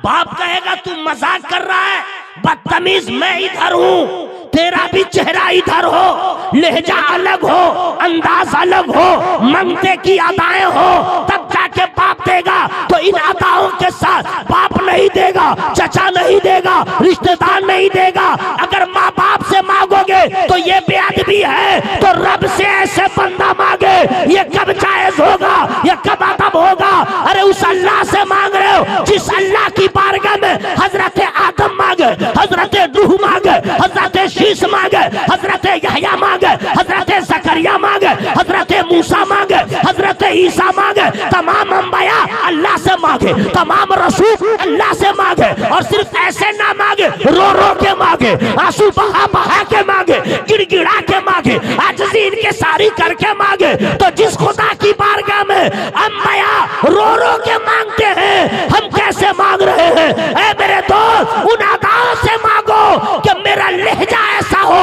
बाप कहेगा तू मजाक कर रहा है, बदतमीज मैं इधर हूँ, तेरा भी चेहरा इधर हो, लहजा अलग हो, अंदाज अलग हो, मंगते की अदाएं हो, तब जाके बाप देगा। तो इन अदाओं के साथ बाप नहीं देगा, चचा नहीं देगा, रिश्तेदार नहीं देगा। अगर माँ बाप से मांगोगे तो ये बेअदबी है, तो रब से ऐसे बंदा मांगे, ये कब जायज होगा, ये कब अदब होगा? अरे उस अल्लाह से मांग रहे हो जिस अल्लाह की बारगाह में हजरत आदम मांगे, हजरत नूह मांगे, हजरत शीश मांगे, हजरत यहया मांगे, हजरत जकरिया मांगे, हजरत मूसा मांगे, हजरत ईसा मांगे, तमाम अंबिया अल्लाह से मांगे, तमाम रसूल अल्लाह से मांगे। और सिर्फ ऐसे ना मांगे, रो रो के मांगे, आंसू बहा बहा के मांगे, गिड़गिड़ा के मांगे, आजिज़ी इनके सारी करके मांगे। तो जिस खुदा की बारगाह में अंबिया रो रो के मांगते हैं, हम कैसे मांग रहे हैं? ऐ मेरे दोस्त, उन अदाओं से मांगो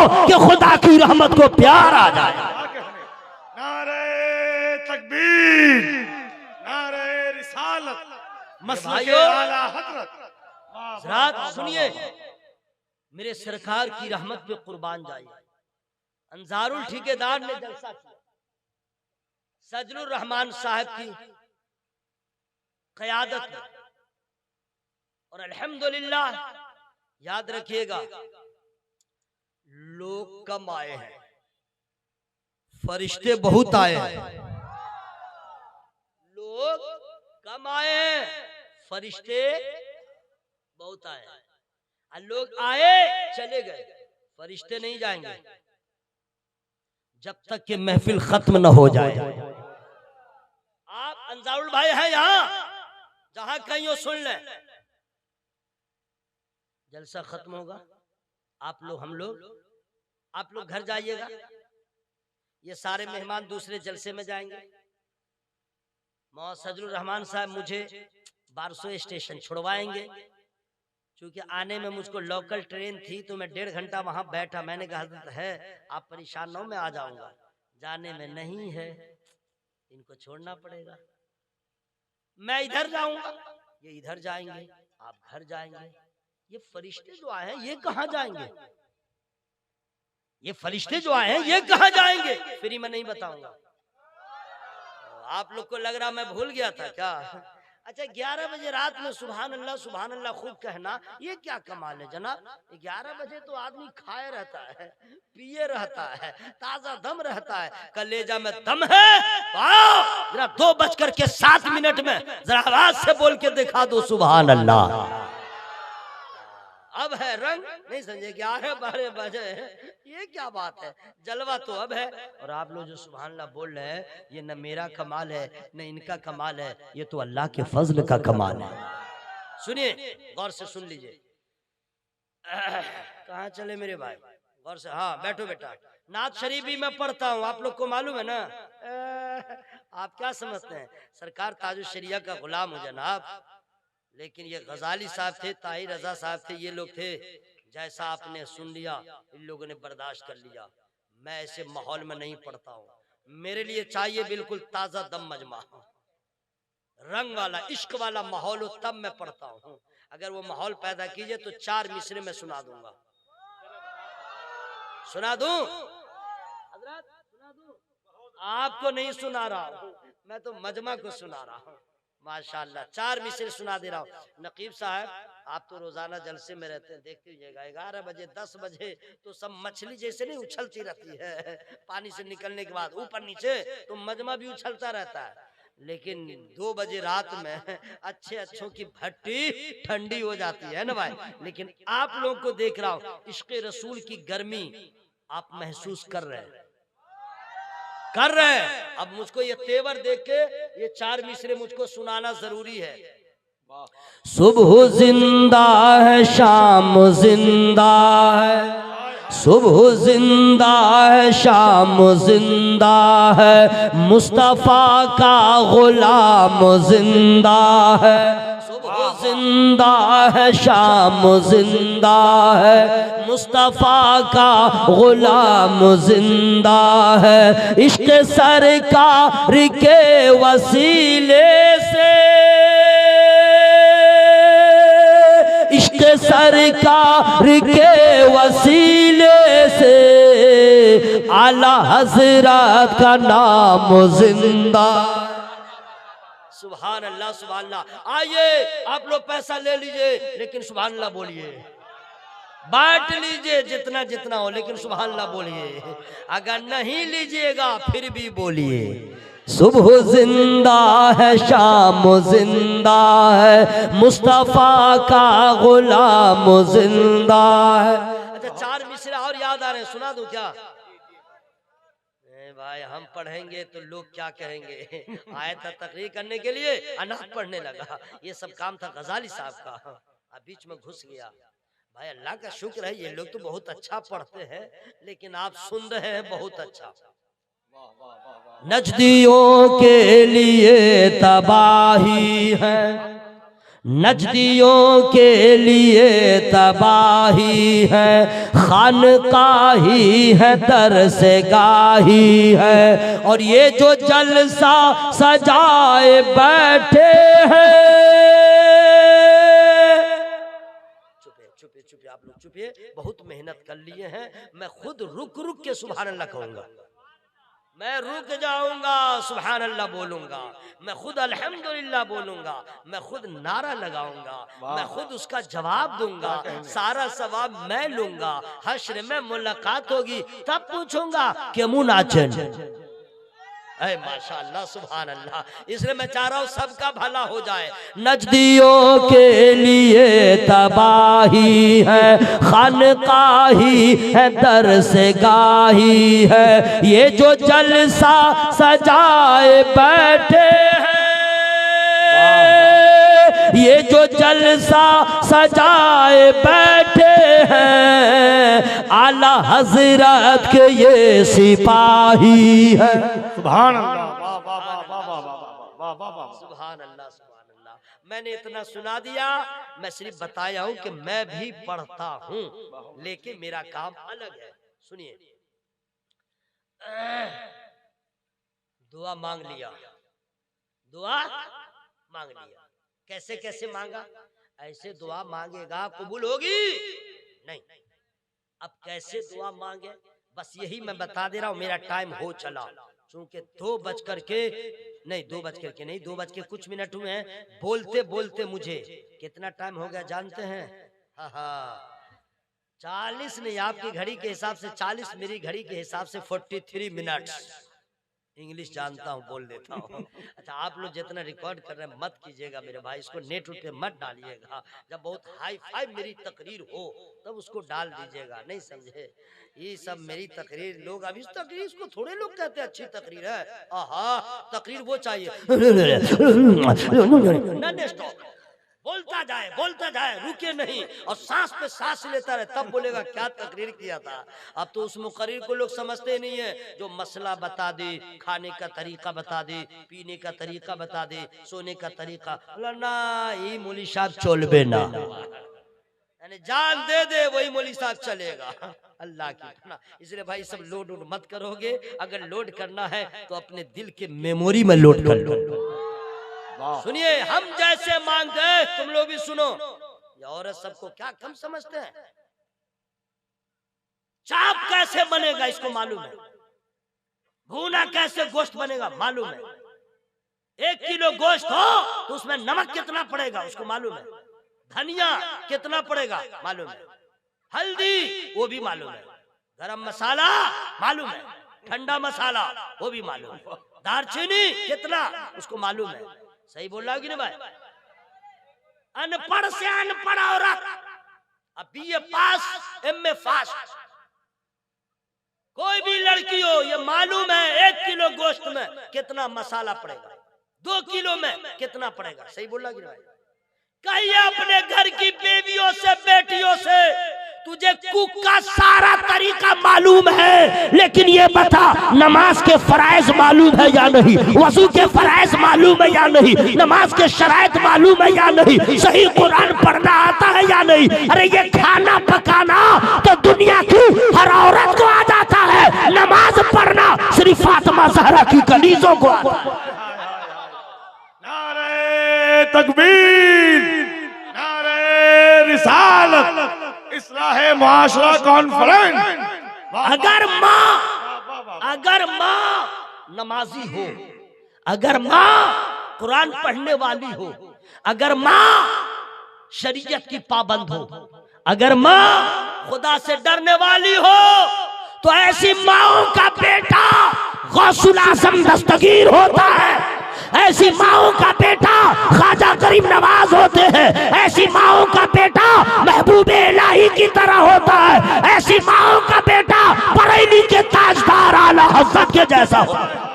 कि खुदा की रहमत को प्यार आ जाए। क्या कहने? नारे तकबीर, नारे रिसालत, मसलके आला हजरत। हज़रात सुनिए, मेरे सरकार की रहमत पे कुर्बान जाइए। अंसारुल ठेकेदार ने जलसा किया, सजलुर रहमान साहब की क़यादत में, और अल्हम्दुलिल्लाह याद रखिएगा लोग कम आए हैं, फरिश्ते बहुत आए हैं। लोग कम आए हैं, फरिश्ते बहुत आए हैं। और लोग आए चले गए, फरिश्ते नहीं जाएंगे जब तक कि महफिल खत्म न हो जाए। आप अंसारुल भाई हैं यहां, जहां कहीं हो सुन लें, जलसा खत्म होगा, आप लोग हम लोग आप लोग घर जाइएगा, ये सारे मेहमान दूसरे जलसे में जाएंगे। मौलाना सजलुर रहमान साहब मुझे बारसो स्टेशन छुड़वाएंगे, क्योंकि आने में मुझको लोकल ट्रेन थी तो मैं 1.5 घंटा वहां बैठा। मैंने कहा हज़रत है आप परेशान न हो, मैं आ जाऊंगा। जाने में नहीं है, इनको छोड़ना पड़ेगा। मैं इधर जाऊंगा, ये इधर जाएंगे, आप घर जाएंगे। ये फरिश्ते जो आए हैं ये कहाँ जाएंगे? ये फरिश्ते जो आए हैं ये कहाँ जाएंगे? फ्री में नहीं बताऊंगा। आप लोग को लग रहा मैं भूल गया था क्या? अच्छा, 11 बजे रात में सुभान अल्लाह खूब कहना, ये क्या कमाल है जनाब। 11 बजे तो आदमी खाए रहता है, पिए रहता है, ताजा दम रहता है, कलेजा में दम है। वाह, जरा 2:07 में जरा आवाज से बोल के दिखा दो सुभान अल्लाह। अब है रंग, नहीं समझे? 11-12 बजे ये क्या बात है? जलवा तो अब है। और आप लोग जो सुभान अल्लाह बोल रहे हैं, ये न मेरा कमाल है न इनका कमाल है, ये तो अल्लाह के फजल का कमाल है। सुनिए, गौर से सुन लीजिए। कहाँ चले मेरे भाई? गौर से, हाँ बैठो बेटा। नात शरीफ भी मैं पढ़ता हूँ, आप लोग को मालूम है ना। आप क्या समझते हैं सरकार ताजुल शरिया का गुलाम हो जनाब, लेकिन ये गजाली साहब थे, ताहिर रजा साहब थे, ये लोग थे। जैसा आपने सुन लिया, इन लोगों ने बर्दाश्त कर लिया। मैं ऐसे माहौल में नहीं पढ़ता हूँ, मेरे लिए चाहिए बिल्कुल ताजा दम मजमा, रंग वाला, इश्क वाला माहौल हो, तब मैं पढ़ता हूँ। अगर वो माहौल पैदा कीजिए तो 4 मिसरे में सुना दूंगा। सुना दूं हजरत? सुना दूं? आपको नहीं सुना रहा हूँ, मैं तो मजमा को सुना रहा हूँ। माशाल्लाह 4 मिसरे सुना दे रहा हूँ। नकीब साहब, आप तो रोजाना जलसे में रहते हैं, देखते रहिएगा। 11 बजे 10 बजे तो सब मछली जैसे नहीं उछलती रहती है पानी से निकलने के बाद ऊपर नीचे, तो मजमा भी उछलता रहता है। लेकिन 2 बजे रात में अच्छों की भट्टी ठंडी हो जाती है ना भाई। लेकिन आप लोगों को देख रहा हूँ, इश्क़ रसूल की गर्मी आप महसूस कर रहे हैं। अब मुझको ये तेवर देख के ये 4 मिसरे मुझको सुनाना जरूरी है। सुबह जिंदा है, शाम जिंदा है, सुबह जिंदा है, शाम जिंदा है, मुस्तफा का गुलाम जिंदा है। सुबह जिंदा है, शाम जिंदा है, मुस्तफा का गुलाम जिंदा है। इश्क सरकार के वसीले से, इश्क सरकार के वसीले से, आला हजरत का नाम जिंदा। सुभान अल्लाह, सुभान अल्लाह। आइए आप लोग पैसा ले लीजिए, लेकिन सुभान अल्लाह बोलिए। बांट लीजिए जितना जितना हो, लेकिन सुभान अल्लाह बोलिए। अगर नहीं लीजिएगा फिर भी बोलिए। सुबह जिंदा है, शाम जिंदा है, मुस्तफा का गुलाम जिंदा है। अच्छा, 4 मिसरे और याद आ रहे हैं, सुना दूं क्या? भाई हम पढ़ेंगे तो लोग क्या कहेंगे। आया था तकरीर करने के लिए, अनाथ पढ़ने लगा। ये सब काम था गजाली साहब का, अब बीच में घुस गया। भाई अल्लाह का शुक्र है, ये लोग तो बहुत अच्छा पढ़ते हैं, लेकिन आप सुन रहे हैं बहुत अच्छा। नजदियों के लिए तबाही है, नजदियों के लिए तबाही है, खानकाही है, दरसगाही है, और ये जो जलसा सजाए बैठे हैं। चुपिए आप लोग चुपिए, बहुत मेहनत कर लिए हैं। मैं खुद रुक रुक के सुभान अल्लाह कहूंगा, मैं रुक जाऊंगा सुभान अल्लाह बोलूंगा, मैं खुद अल्हम्दुलिल्लाह बोलूंगा, मैं खुद नारा लगाऊंगा, मैं खुद उसका जवाब दूंगा, सारा सवाब मैं लूंगा। हश्र में मुलाकात होगी तब पूछूंगा कि मुँह नाचन। माशाअल्लाह सुभान अल्लाह, इसलिए मैं चाह रहा हूँ सबका भला हो जाए। नजदियों के लिए तबाही है, खानकाही है, दरसगाही है, ये जो जलसा सजाए बैठे हैं, ये जो जलसा सजाए बैठे हैं, आला हजरत के ये सिपाही है। सुभान अल्लाह, वाह वाह वाह वाह वाह वाह वाह वाह, सुभान अल्लाह सुभान अल्लाह। मैंने इतना सुना दिया, मैं सिर्फ बताया हूं कि मैं भी पढ़ता हूं, लेकिन मेरा काम अलग है। सुनिए, दुआ मांग लिया, दुआ मांग लिया, कैसे कैसे मांगा? ऐसे दुआ मांगेगा कबूल होगी नहीं। अब कैसे दुआ मांगे बस यही मैं बता दे रहा हूँ। मेरा टाइम हो चला, चूंकि 2 बज के नहीं 2 बज के कुछ मिनट हुए हैं। बोलते बोलते मुझे कितना टाइम हो गया जानते हैं? हाँ 40 नहीं, आपकी घड़ी के हिसाब से 40, मेरी घड़ी के हिसाब से 43 मिनट। इंग्लिश जानता हूँ, बोल देता हूँ। अच्छा, आप लोग जितना रिकॉर्ड कर रहे हैं मत कीजिएगा मेरे भाई, इसको नेट पे मत डालिएगा। जब बहुत हाई फाई मेरी तकरीर हो तब उसको डाल दीजिएगा, नहीं समझे? ये सब मेरी तकरीर, लोग अब इस तकरीर इसको थोड़े लोग कहते हैं अच्छी तकरीर है। आहा, तकरीर वो चाहिए बोलता जाए रुके नहीं, और सांस पे सांस लेता रहे, तब बोलेगा क्या तकरीर किया था। अब तो उस मुकर्रिर को लोग समझते नहीं है, जो मसला बता दे, खाने का तरीका बता दे, पीने का तरीका बता दे, सोने का तरीका ना, ये मौली साहब चलबे ना, यानी जान दे दे वही मौली साहब चलेगा। अल्लाह की ना, इसलिए भाई सब लोड मत करोगे। अगर लोड करना है तो अपने दिल के मेमोरी में लोड कर लो। सुनिए, हम जैसे मांगते हैं तुम लोग भी सुनो। ये औरत सबको क्या कम समझते हैं? चाप कैसे बनेगा इसको मालूम है, भूना कैसे गोश्त बनेगा मालूम है, 1 किलो गोश्त हो तो उसमें नमक कितना पड़ेगा उसको मालूम है, धनिया कितना पड़ेगा मालूम है, हल्दी वो भी मालूम है, गरम मसाला मालूम है, ठंडा मसाला वो भी मालूम है, दालचीनी कितना उसको मालूम है। सही बोल रहा है कि नहीं भाई? अनपढ़ से अनपढ़ औरत, अब BA पास MA पास, कोई भी लड़की हो ये मालूम है 1 किलो गोश्त में कितना मसाला पड़ेगा, 2 किलो में कितना पड़ेगा। सही बोल रहा है कि नहीं भाई? कहिए अपने घर की बेबियों से, बेटियों से, तुझे कुक का सारा तरीका मालूम है, लेकिन ये बता नमाज के फराइज मालूम है या नहीं, वजू के फराइज मालूम है या नहीं, नमाज के शराइत मालूम है या नहीं, सही कुरान पढ़ना आता है या नहीं। अरे ये खाना पकाना तो दुनिया की हर औरत को आ जाता है, नमाज पढ़ना सिर्फ फातिमा ज़हरा की कलीजों को आता है। नारे तकबीर, नारे रिसालत, इस्लाहे मुआशरा कॉन्फ्रेंस। अगर माँ नमाजी हो, अगर माँ कुरान पढ़ने वाली हो, अगर माँ शरीयत की पाबंद हो, अगर माँ खुदा से डरने वाली हो, तो ऐसी माओं का बेटा गौसुल आज़म दस्तगीर होता है, ऐसी माओं का बेटा ख्वाजा गरीब नवाज होते हैं, ऐसी माओं का बेटा महबूब इलाही की तरह होता है, ऐसी माओं का बेटा बरेली के ताजदार आला हज़रत के जैसा होता है।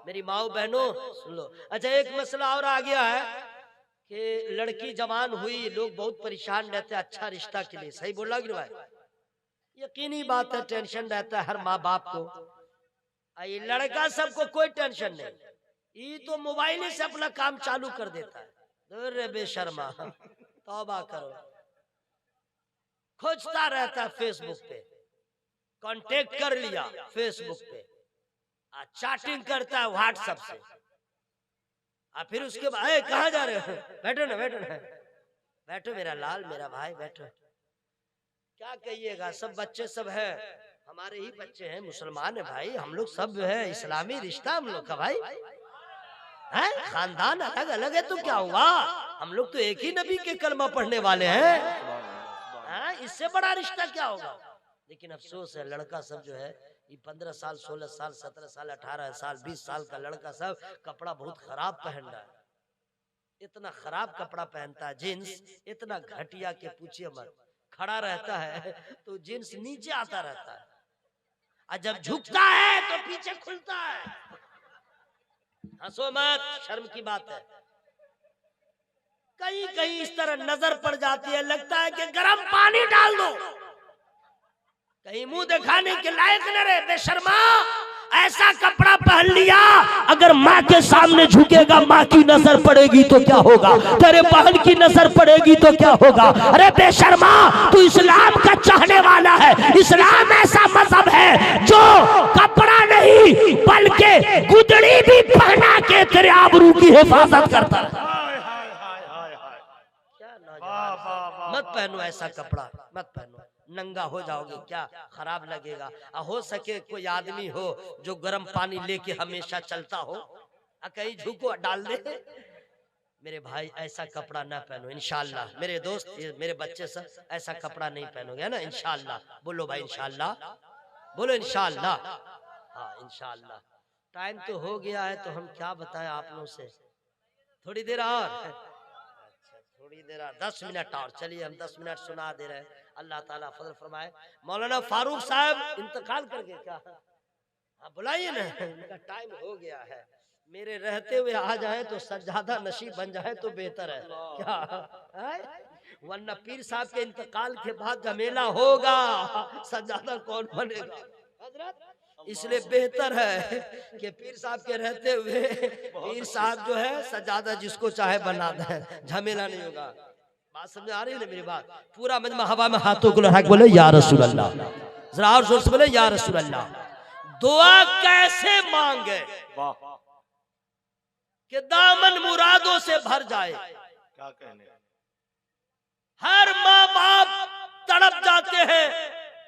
मेरी माओ बहनों सुन लो। अच्छा, एक मसला और आ गया है कि लड़की जवान हुई, लोग बहुत परेशान रहते हैं अच्छा रिश्ता के लिए। सही बोला कि भाई? यकीनी बात है, टेंशन रहता है हर माँ बाप को। ये लड़का सबको कोई टेंशन नहीं, ये तो मोबाइल से अपना काम चालू कर देता है। दूर रे बेशर्मा, तौबा करो। खोजता रहता है फेसबुक पे, कांटेक्ट कर लिया फेसबुक पे, चैटिंग करता है व्हाट्सएप से, फिर उसके बाद कहाँ जा रहे हो, बैठो ना बैठो ना, बैठो मेरा लाल मेरा भाई बैठो। क्या कहिएगा, सब बच्चे सब है, हमारे ही बच्चे हैं, मुसलमान है भाई, हम लोग सब जो है इस्लामी रिश्ता हम लोग का भाई है, खानदान अलग अलग है तो क्या हुआ, हम लोग तो एक ही नबी के कलमा पढ़ने वाले हैं, इससे बड़ा रिश्ता क्या होगा। लेकिन अफसोस है लड़का सब जो है ये 15 साल 16 साल 17 साल 18 साल 20 साल का लड़का सब कपड़ा बहुत खराब पहन रहा है, इतना खराब कपड़ा पहनता है, जींस इतना घटिया के पूछिए मत, खड़ा रहता है तो जींस नीचे आता रहता है, और जब झुकता है तो पीछे खुलता है। हंसो मत, शर्म की बात है। कहीं कहीं इस तरह नजर पड़ जाती है, लगता है कि गर्म पानी डाल दो, कहीं मुंह दिखाने के लायक न रहे। बेशर्मा, ऐसा कपड़ा पहन लिया, अगर माँ के सामने झुकेगा माँ की नजर पड़ेगी तो क्या होगा, तेरे बहन की नजर पड़ेगी तो क्या होगा। अरे बेशर्मा, तू इस्लाम का चाहने वाला है, इस्लाम ऐसा मजहब है जो कपड़ा नहीं बल्कि गुदड़ी भी पहना के तेरे आबरू की हिफाजत करता है। मत पहनो ऐसा कपड़ा, मत पहनो, नंगा हो जाओगे, क्या खराब लगेगा। हो सके कोई आदमी हो जो गर्म पानी लेके हमेशा चलता हो, कहीं झुको डाल दे। मेरे भाई ऐसा कपड़ा ना पहनो इंशाल्लाह। मेरे दोस्त मेरे बच्चे सब ऐसा कपड़ा नहीं पहनोगे ना इंशाल्लाह। बोलो भाई इंशाल्लाह, बोलो इंशाल्लाह। हाँ इंशाल्लाह। टाइम तो हो गया है तो हम क्या बताएं आप लोगों से, थोड़ी देर और, थोड़ी देर और 10 मिनट और, चलिए हम 10 मिनट सुना दे रहे हैं। अल्लाह ताला फजल फरमाए। मौलाना फारूक साहब इंतकाल कर गए क्या, बुलाइए ना, उनका टाइम हो गया है। मेरे रहते हुए आ जाए तो सज्जादा नशीब बन जाए तो बेहतर है क्या है? वरना पीर साहब के इंतकाल के बाद झमेला होगा, सज्जादा कौन बनेगा हजरत। इसलिए बेहतर है कि पीर साहब के रहते हुए पीर साहब जो है सज्जादा जिसको चाहे बना दे, झमेला नहीं होगा। बात समझ आ रही है ना मेरी बात। पूरा मजमा हवा में हाथों को लगा के बोले या रसूल अल्लाह, जरा और जोर से बोले या रसूल अल्लाह। दुआ कैसे मांगे कि दामन मुरादों से भर जाए। क्या कहने, हर माँ बाप तड़प जाते हैं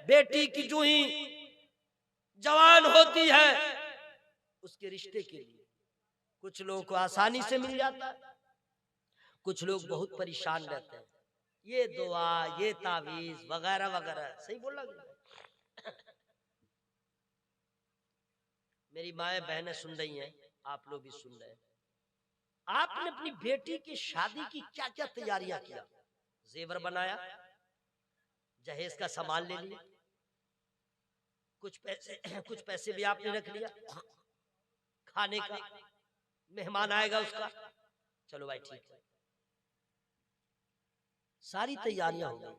बेटी की जो ही जवान होती है उसके रिश्ते के लिए। कुछ लोगों को आसानी से मिल जाता है, कुछ लोग बहुत परेशान रहते हैं। ये दुआ, ये तावीज वगैरह वगैरह, सही बोला गया। मेरी माएं बहनें सुन रही हैं, आप लोग भी सुन रहे हैं। आपने अपनी बेटी की शादी की क्या क्या तैयारियां किया? जेवर बनाया, जहेज का सामान ले लिया, कुछ पैसे भी आपने रख लिया, खाने का, मेहमान आएगा उसका, चलो भाई ठीक है, सारी तैयारियां हो गई।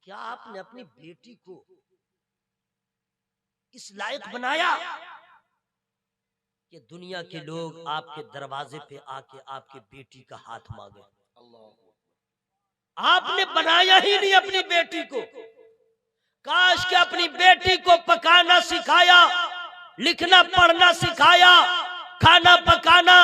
क्या आपने अपनी बेटी को इस लायक बनाया कि दुनिया के लोग आपके दरवाजे पे आके आपकी बेटी का हाथ मांगे? आपने बनाया ही नहीं अपनी बेटी को। काश के अपनी बेटी को पकाना सिखाया, लिखना पढ़ना सिखाया, खाना पकाना,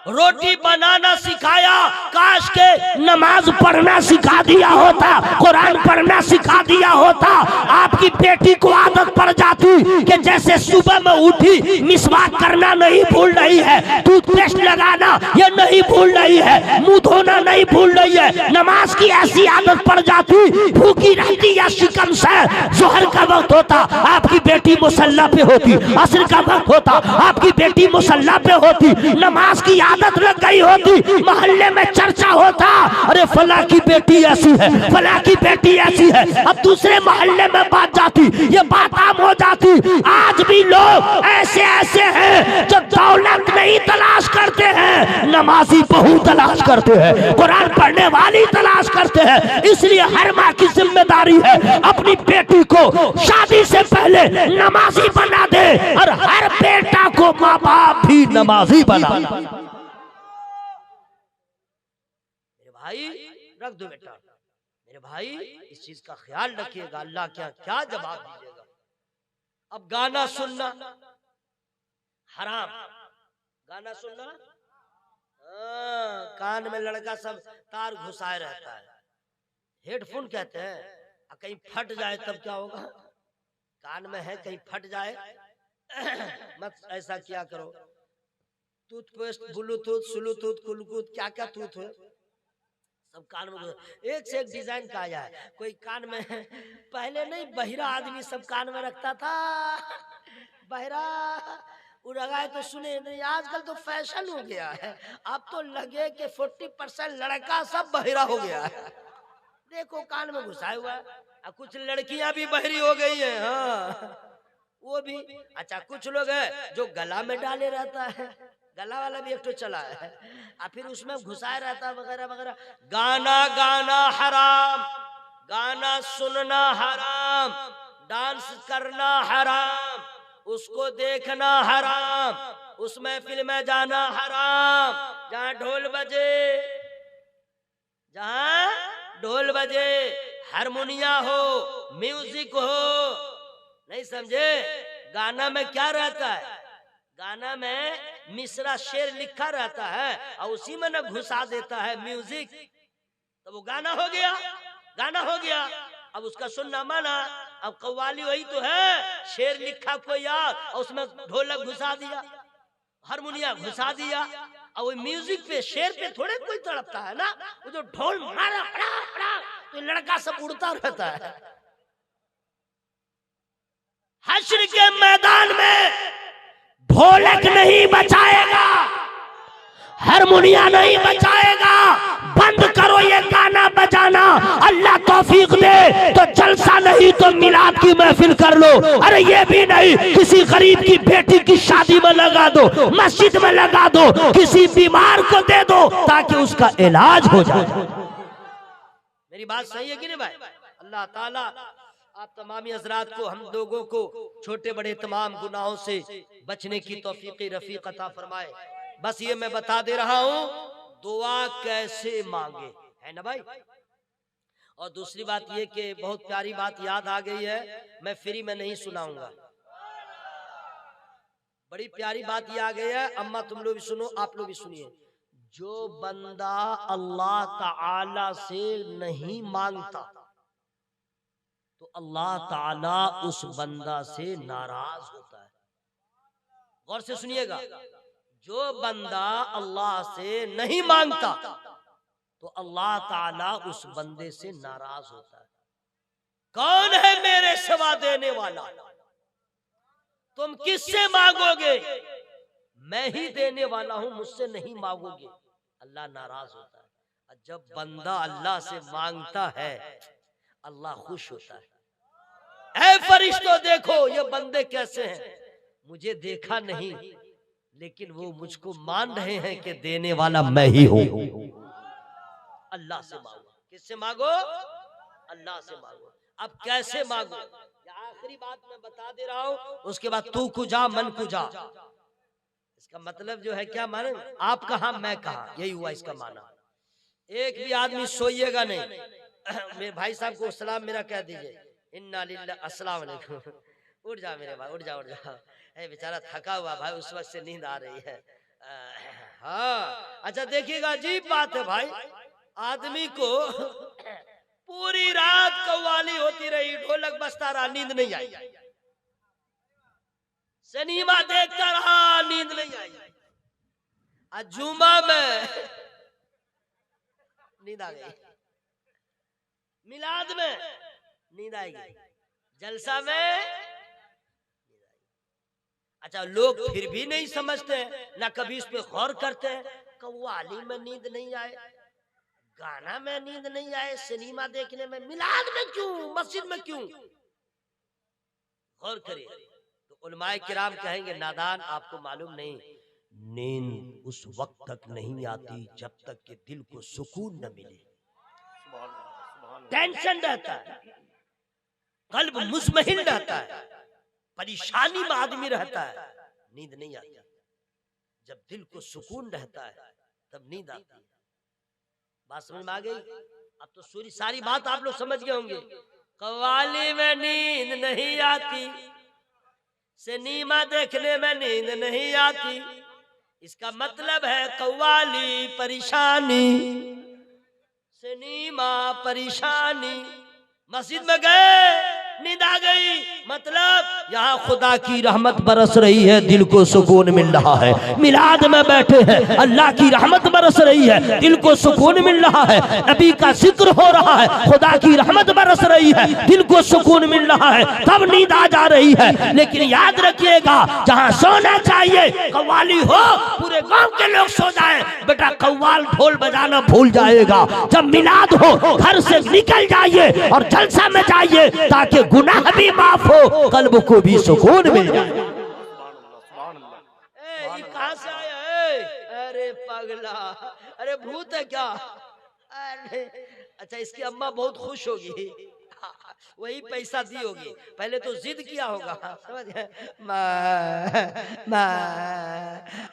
रोटी बनाना सिखाया, काश के नमाज पढ़ना सिखा दिया होता, कुरान पढ़ना सिखा दिया होता। आपकी बेटी को आदत पड़ जाती कि जैसे सुबह में उठी मिसवाक करना नहीं भूल रही है, टूथपेस्ट लगाना ये नहीं भूल रही है, मुंह धोना नहीं भूल रही है, नमाज की ऐसी आदत पड़ जाती, भूखी रहती या शिकम से। जोहर का वक्त होता आपकी बेटी मुसल्ला पे होती, असर का वक्त होता आपकी बेटी मुसल्ला पे होती, नमाज की आदत लग गई होती, मोहल्ले में चर्चा होता, अरे फला की बेटी ऐसी है, फला की बेटी ऐसी है। अब दूसरे मोहल्ले में बात जाती, ये बात आम हो जाती। आज भी लोग ऐसे ऐसे हैं जो दौलत नहीं तलाश करते हैं, नमाजी बहू तलाश करते हैं, कुरान पढ़ने वाली तलाश करते हैं। इसलिए हर माँ की जिम्मेदारी है अपनी बेटी को शादी से पहले नमाजी बना दे, और हर बेटा को माँ बाप भी नमाजी बना। भाई रख दो बेटा, मेरे भाई इस चीज का ख्याल रखिएगा, अल्लाह क्या क्या जवाब दीजिएगा। अब गाना सुनना हराम, गाना सुनना कान में लड़का सब तार घुसाए रहता है, हेडफोन कहते हैं। कहीं फट जाए तब क्या होगा, कान में है कहीं फट जाए मत ऐसा किया करो। टूथपेस्ट, ब्लूटूथ, स्लूटूथ, कुलकूथ, क्या क्या टूथ है सब कान में, एक से एक डिजाइन का आया है। कोई कान में पहले नहीं बहिरा आदमी सब कान में रखता था, बहिरा वो लगाए तो सुने नहीं। आजकल तो फैशन हो गया है, अब तो लगे कि 40% लड़का सब बहिरा हो गया है। देखो कान में घुसाया हुआ है। कुछ लड़कियां भी बहरी हो गई हैं, हाँ वो भी। अच्छा कुछ लोग है जो गला में डाले रहता है, गला वाला भी एक तो चला है, और फिर उसमें घुसाया रहता है वगैरह वगैरह। गाना गाना हराम, गाना सुनना हराम, डांस करना हराम, उसको देखना हराम, उस महफिल में जाना हराम जहाँ ढोल बजे, जहाँ ढोल बजे, हारमोनिया हो, म्यूजिक हो, नहीं समझे। गाना में क्या रहता है, गाना में मिसरा शेर लिखा रहता है और उसी में न घुसा देता है म्यूजिक, तो वो गाना हो गया, गाना हो गया। अब उसका सुनना माना। अब कव्वाली वही तो है, शेर लिखा कोई यार और उसमें ढोलक घुसा दिया, हारमोनिया घुसा दिया, और वो म्यूजिक पे शेर पे थोड़े कोई तड़पता है ना, वो जो ढोल मारा पड़ा पड़ा तो लड़का सब उड़ता रहता है। हश्र के मैदान में ढोलक नहीं बचाएगा, हारमोनिया नहीं बचाएगा। बंद करो ये गाना बजाना, अल्लाह तौफीक दे तो जलसा नहीं तो मिलाद की महफिल कर लो। अरे ये भी नहीं, किसी गरीब की बेटी की शादी में लगा दो, मस्जिद में लगा दो, किसी बीमार को दे दो ताकि उसका इलाज हो जाए। मेरी बात सही है कि नहीं भाई? अल्लाह ताला आप तमामी हजरात को, हम लोगों को छोटे बड़े तमाम गुनाहों से बचने की तौफीक रफीक अता फरमाए। बस ये मैं बता दे रहा हूँ दुआ कैसे मांगे, है ना भाई। और दूसरी बात ये कि बहुत प्यारी बात याद आ गई है, मैं फ्री में नहीं सुनाऊंगा। बड़ी प्यारी बात ये आ गई है, अम्मा तुम लोग भी सुनो, आप लोग भी सुनिए। जो बंदा अल्लाह ताला से नहीं मांगता तो अल्लाह ताला उस बंदा से नाराज होता है। गौर से सुनिएगा, जो बंदा अल्लाह से नहीं मांगता तो अल्लाह ताला उस बंदे से नाराज होता है। कौन है मेरे सिवा देने वाला, तुम किससे मांगोगे, मैं ही देने वाला हूं, मुझसे नहीं मांगोगे, अल्लाह नाराज होता है। और जब बंदा अल्लाह से मांगता है अल्लाह खुश होता है। ऐ फरिश्तों देखो ये बंदे कैसे हैं, मुझे देखा नहीं लेकिन वो मुझको मान रहे हैं कि देने वाला मैं ही हूं। अल्लाह से मांगो, किससे मांगो, अल्लाह से मांगो। अब कैसे मांगो, आखिरी बात मैं बता दे रहा हूं, उसके बाद तू कुजा मन कुजा। इसका मतलब जो है क्या माने, आप कहां मैं कहां, यही हुआ इसका माना। एक भी आदमी सोइएगा नहीं। मेरे भाई साहब को सलाम मेरा कह दीजिए, इन्ना लिल्लाह, अस्सलाम वालेकुम। उठ जा मेरे भाई, उठ जा उठ जा। बेचारा थका हुआ भाई, उस वक्त से नींद आ रही है। हाँ अच्छा देखिएगा, अजीब बात है भाई, आदमी को पूरी रात कव्वाली होती रही, ढोलक बजता रहा, नींद नहीं आई, सिनेमा देखता रहा, नींद नहीं आई, आज जुमा में नींद आ गई, मिलाद में नींद आएगी, जलसा में। अच्छा लोग फिर भी नहीं समझते ना, कभी इस पे गौर करते हैं। कव्वाली में नींद नहीं आए, गाना में नींद नहीं आए, सिनेमा देखने में, मिलाद में क्यों, मस्जिद में क्यों, गौर करिए। तो उलमाए किराम कहेंगे नादान, आपको मालूम नहीं, नींद उस वक्त तक नहीं आती जब तक कि दिल को सुकून न मिले, टेंशन रहता है, कल्ब मुज़महिल रहता है, परेशानी में आदमी रहता है, नींद नहीं आती। जब दिल को सुकून रहता है तब नींद आती है। बात समझ में आ गई? अब तो सूरी सारी बात आप लोग समझ गए होंगे। कव्वाली में नींद नहीं आती, सिनेमा देखने में नींद नहीं आती, इसका मतलब है कव्वाली परेशानी, सिनेमा परेशानी। मस्जिद में गए, नींद आ गई, मतलब यहाँ खुदा की रहमत बरस रही है, दिल को सुकून मिल रहा है। मिलाद में बैठे हैं, अल्लाह की रहमत बरस रही है, दिल को सुकून मिल रहा है। नबी का जिक्र हो रहा है, खुदा की रहमत बरस रही है, दिल को सुकून मिल रहा है, तब नींद आ जा रही है। लेकिन याद रखिएगा, जहाँ सोना चाहिए कव्वाली हो, पूरे गांव के लोग सो जाए, बेटा कव्वाल ढोल बजाना भूल जाएगा। जब मिलाद हो, घर से निकल जाइए और जलसा में जाइए, ताकि गुनाह भी माफ हो, कल्ब को भी सुकून मिल जाए। ये कहां से आया है? अरे पगला, अरे भूत है क्या? अरे अच्छा, इसकी अम्मा बहुत खुश होगी, वही पैसा दी होगी। पहले तो जिद किया होगा, समझ गए? माँ माँ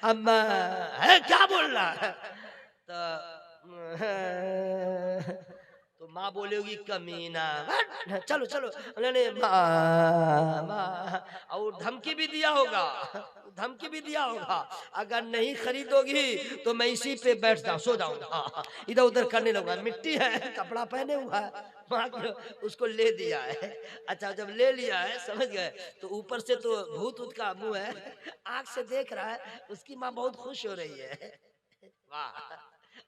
अम्मा है, क्या बोल रहा है? तो माँ बोलेगी कमीना, चलो चलो, उन्होंने और धमकी भी दिया होगा, धमकी भी दिया होगा, अगर नहीं खरीदोगी तो मैं इसी पे बैठ जाऊँ, सो जाऊंगा, इधर उधर करने लगूंगा। मिट्टी है, कपड़ा पहने हुआ है, माँ उसको ले दिया है। अच्छा, जब ले लिया है, समझ गए, तो ऊपर से तो भूत ऊत का मुंह है, आंख से देख रहा है, उसकी माँ बहुत खुश हो रही है। वाह,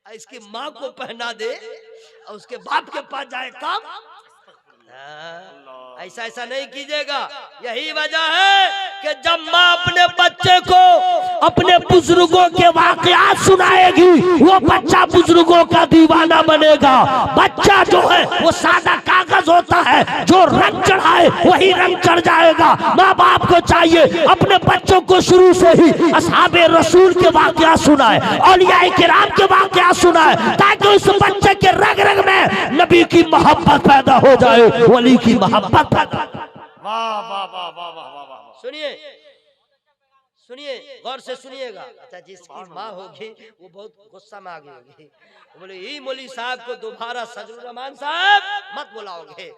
इसकी माँ को पहना दे और उसके बाप के पास जाए तब। ऐसा ऐसा नहीं कीजिएगा। यही वजह है कि जब माँ अपने बच्चे को अपने बुजुर्गों के वाकयात सुनाएगी, वो बच्चा बुजुर्गों का दीवाना बनेगा। बच्चा जो है वो सादा कागज होता है, जो रंग चढ़ाए वही रंग चढ़ जाएगा। माँ बाप को चाहिए अपने बच्चों को शुरू से ही असहाबे रसूल के वाकयात सुनाए, औलिया किराम के वाकयात सुनाए, ताकि उस बच्चे के रग रग में नबी की मोहब्बत पैदा हो जाए, वली की मोहब्बत पैदा। वाह वाह वाह वाह वाह वाह वाह। सुनिए सुनिए, गौर से सुनिएगा। अच्छा, जिसकी माँ होगी वो बहुत गुस्सा में आ गई होगी, बोले ये मौली साहब को दोबारा सजरुर रहमान साहब मत बुलाओगे।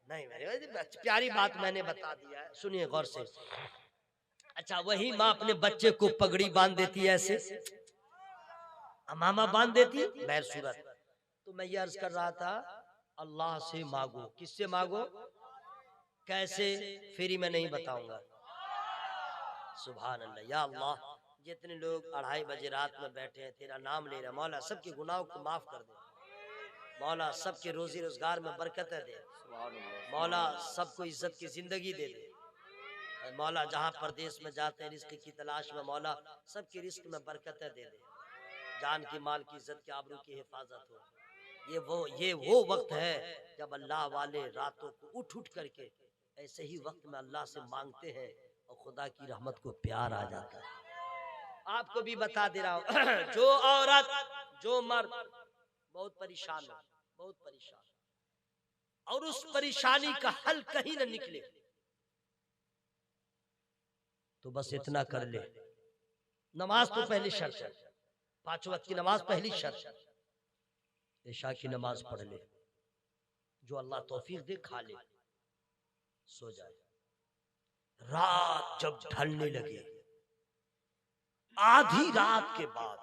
नहीं, मेरे प्यारी बात मैंने बता दिया है, सुनिए गौर से। अच्छा, वही माँ अपने बच्चे को पगड़ी बांध देती है, ऐसे अमामा बांध देती है, बैर सूरत। तो मैं ये अर्ज कर रहा था, अल्लाह से मांगो। किससे मांगो? कैसे? फ्री में नहीं बताऊंगा। सुभान अल्लाह। या अल्लाह, जितने लोग 2:30 बजे रात में बैठे हैं, तेरा नाम ले रहे, मौला सबके गुनाहों को माफ कर दे, मौला सबके रोजी रोजगार में बरकतें दे, मौला सबको इज्जत की जिंदगी दे दे, मौला जहाँ परदेश में जाते हैं रिस्क की तलाश में, मौला सबके रिस्क में बरकतें दे दे, जान की माल की इज्जत की आबरू की हिफाजत हो। ये वो वक्त है जब अल्लाह वाले रातों को उठ उठ करके ऐसे ही वक्त में अल्लाह से मांगते हैं और खुदा की रहमत को प्यार आ जाता है। आपको भी बता दे रहा हूँ, जो औरत जो मर्द बहुत परेशान है, बहुत परेशान, और उस परेशानी का हल कहीं न निकले, तो बस इतना कर ले, नमाज तो पहली शर्त है, 5 वक्त की नमाज पहली शर्त, इशा की नमाज पढ़ ले, जो अल्लाह तौफीक दे खा ले, सो जाए। रात जब ढलने लगे, आधी रात के बाद,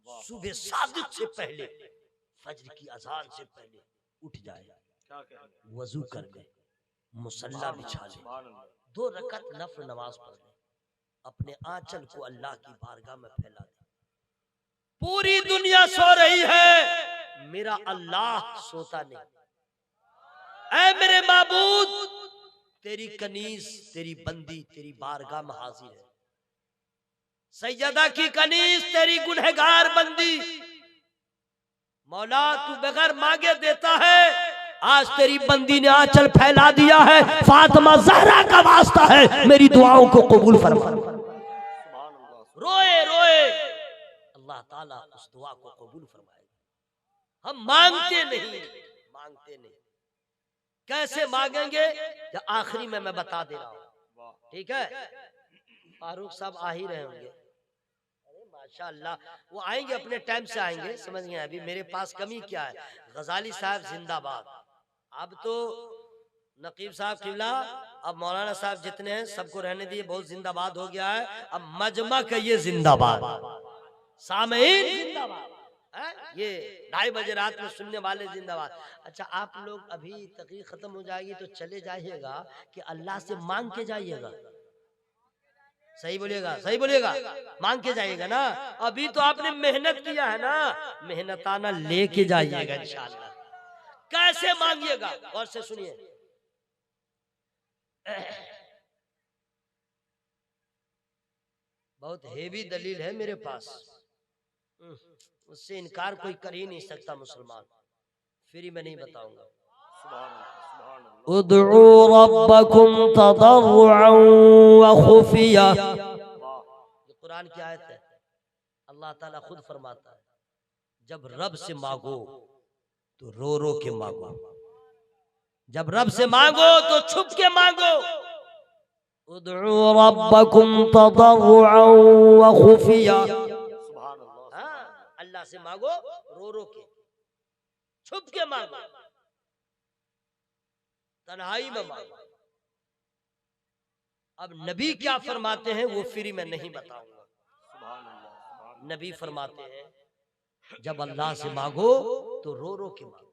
सुबह सादिक से पहले, फज्र की अजान से पहले उठ जाए, वजू कर ले, मुसल्ला बिछा ले, 2 रकत नफल नमाज पढ़ ले, अपने आंचल को अल्लाह की बारगाह में फैला दे। पूरी दुनिया सो रही है, मेरा अल्लाह सोता नहीं। ऐ मेरे माबूद, तेरी कनीज, तेरी बंदी तेरी बारगाह में हाजिर है। सैयदा की कनीज, तेरी गुनहगार बंदी, मौला तू बगैर मांगे देता है। आज तेरी बंदी ने आंचल फैला दिया है, फातिमा ज़हरा का वास्ता है, मेरी दुआओं को कबूल फरमा। रोए रोए अल्लाह ताला उस दुआ को कबूल फरमाएगा। हम मांगते नहीं, मांगते नहीं। कैसे मांगेंगे? या आखिरी में मैं बता दे रहा हूँ, ठीक है? फारूक साहब आ ही रहे होंगे। अरे माशाअल्लाह, वो आएंगे अपने टाइम से आएंगे, समझ गए। अभी मेरे पास कमी क्या है, गजाली साहब जिंदाबाद। अब तो नकीब साहब किबला, अब मौलाना साहब जितने हैं सबको रहने दिए, बहुत जिंदाबाद हो गया है। अब मजमा कहिए जिंदाबाद, सामीन जिंदाबाद, ये 2:30 बजे रात में सुनने वाले जिंदाबाद। अच्छा, आप लोग अभी तकरीर खत्म हो जाएगी तो चले जाइएगा कि अल्लाह से मांग के जाइएगा, सही बोलिएगा, सही बोलिएगा, मांग के जाइएगा ना। अभी तो आपने मेहनत किया है ना, मेहनताना लेके जाइएगा इंशाअल्लाह। कैसे मांगिएगा, और से सुनिए। बहुत हेवी दलील है मेरे पास, उससे इनकार कोई कर ही नहीं सकता मुसलमान, फ्री में नहीं बताऊंगा। उदउ रब्बकुम तदर्रुअन व खुफिया, ये कुरान की आयत है। अल्लाह ताला खुद फरमाता है, जब रब से मांगो तो रो रो के मांगो, जब रब से मांगो तो छुप के मांगो। उदउ रब्बकुम तदर्रुअन व खुफिया, अल्लाह से मांगो रो रो के, छुप के मांगो, तन्हाई में मांगो। अब नबी क्या फरमाते हैं वो फ्री में नहीं बताऊंगा। नबी फरमाते हैं जब अल्लाह से मांगो तो रो रो के मांगो,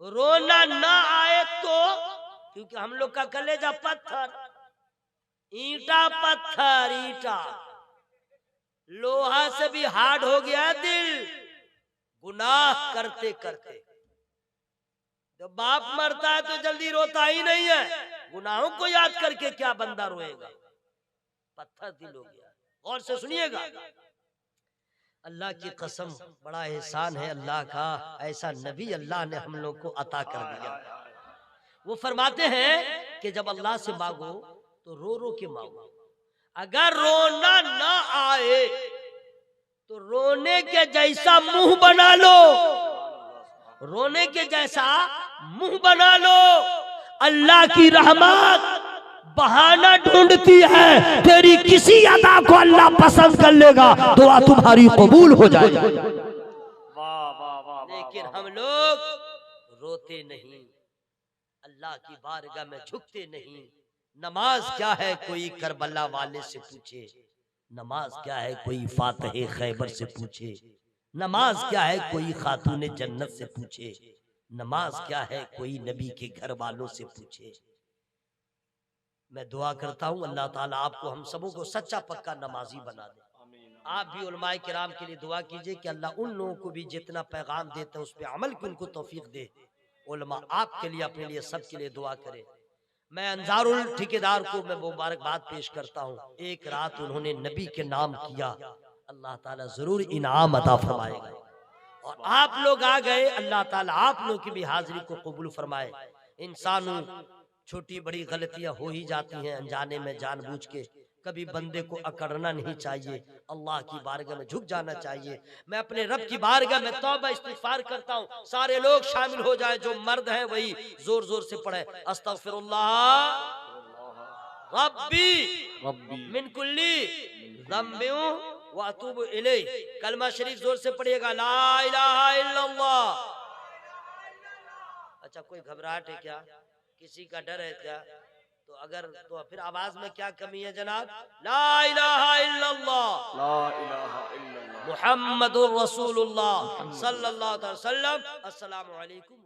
रोना ना आए तो, क्योंकि हम लोग का कलेजा पत्थर, ईंटा पत्थर, ईंटा लोहा से भी हार्ड हो गया दिल, गुनाह करते करते। जब बाप मरता है तो जल्दी रोता ही नहीं है, गुनाहों को याद करके क्या बंदा रोएगा, पत्थर दिल हो गया। और से सुनिएगा, अल्लाह की कसम, बड़ा एहसान है अल्लाह का, ऐसा नबी अल्लाह ने हम लोग को अता कर दिया। वो फरमाते हैं कि जब अल्लाह से मांगो तो रो रो के मांगो, अगर रोना ना आए तो रोने के जैसा मुंह बना लो, रोने के जैसा मुंह बना लो। अल्लाह की रहमत बहाना ढूंढती है, तेरी किसी अदा को अल्लाह पसंद कर लेगा, दुआ तुम्हारी कबूल हो जाएगी। लेकिन हम लोग रोते नहीं, अल्लाह की बारगाह में झुकते नहीं। नमाज क्या है कोई करबला वाले से पूछे, नमाज क्या है कोई फातिह खैबर से पूछे, नमाज क्या है कोई खातून जन्नत से पूछे, नमाज क्या है कोई नबी के घर वालों से पूछे। मैं दुआ करता हूँ अल्लाह ताला आपको हम सबों को सच्चा पक्का नमाजी बना दे। आप भी उलमाए किराम के लिए दुआ कीजिए कि अल्लाह उन लोगों को भी जितना पैगाम देते हैं उस पर अमल की उनको तौफीक दे। उलमा आपके लिए, अपने लिए, सबके लिए दुआ करे। मैं अंजारुल ठेकेदार को मैं मुबारकबाद पेश करता हूँ, एक रात उन्होंने नबी के नाम किया, अल्लाह ताला जरूर इनाम अता फरमाएगा। और आप लोग आ गए, अल्लाह ताला आप लोग की भी हाजिरी को कबूल फरमाए। इंसानों छोटी बड़ी गलतियां हो ही जाती हैं अनजाने में, जानबूझ के, कभी बंदे को अकड़ना नहीं चाहिए, अल्लाह की बारगाह में झुक जाना चाहिए। मैं अपने रब की बारगाह में तौबा इस्तिगफार करता हूँ, सारे लोग शामिल हो जाए, जो मर्द हैं वही जोर जोर से पढ़े, अस्तगफिरुल्लाह रब्बी मिन कुल्ली ज़म्बिन व अतूबु इलैह। कलमा शरीफ जोर से पढ़िएगा, ला इलाहा इल्लल्लाह। अच्छा, कोई घबराहट है क्या, किसी का डर है क्या? तो अगर तो फिर आवाज में क्या कमी है जनाब? ला इलाहा इल्लल्लाह, ला इलाहा इल्लल्लाह मुहम्मदुर रसूलुल्लाह सल्लल्लाहु अलैहि वसल्लम। अस्सलामु अलैकुम।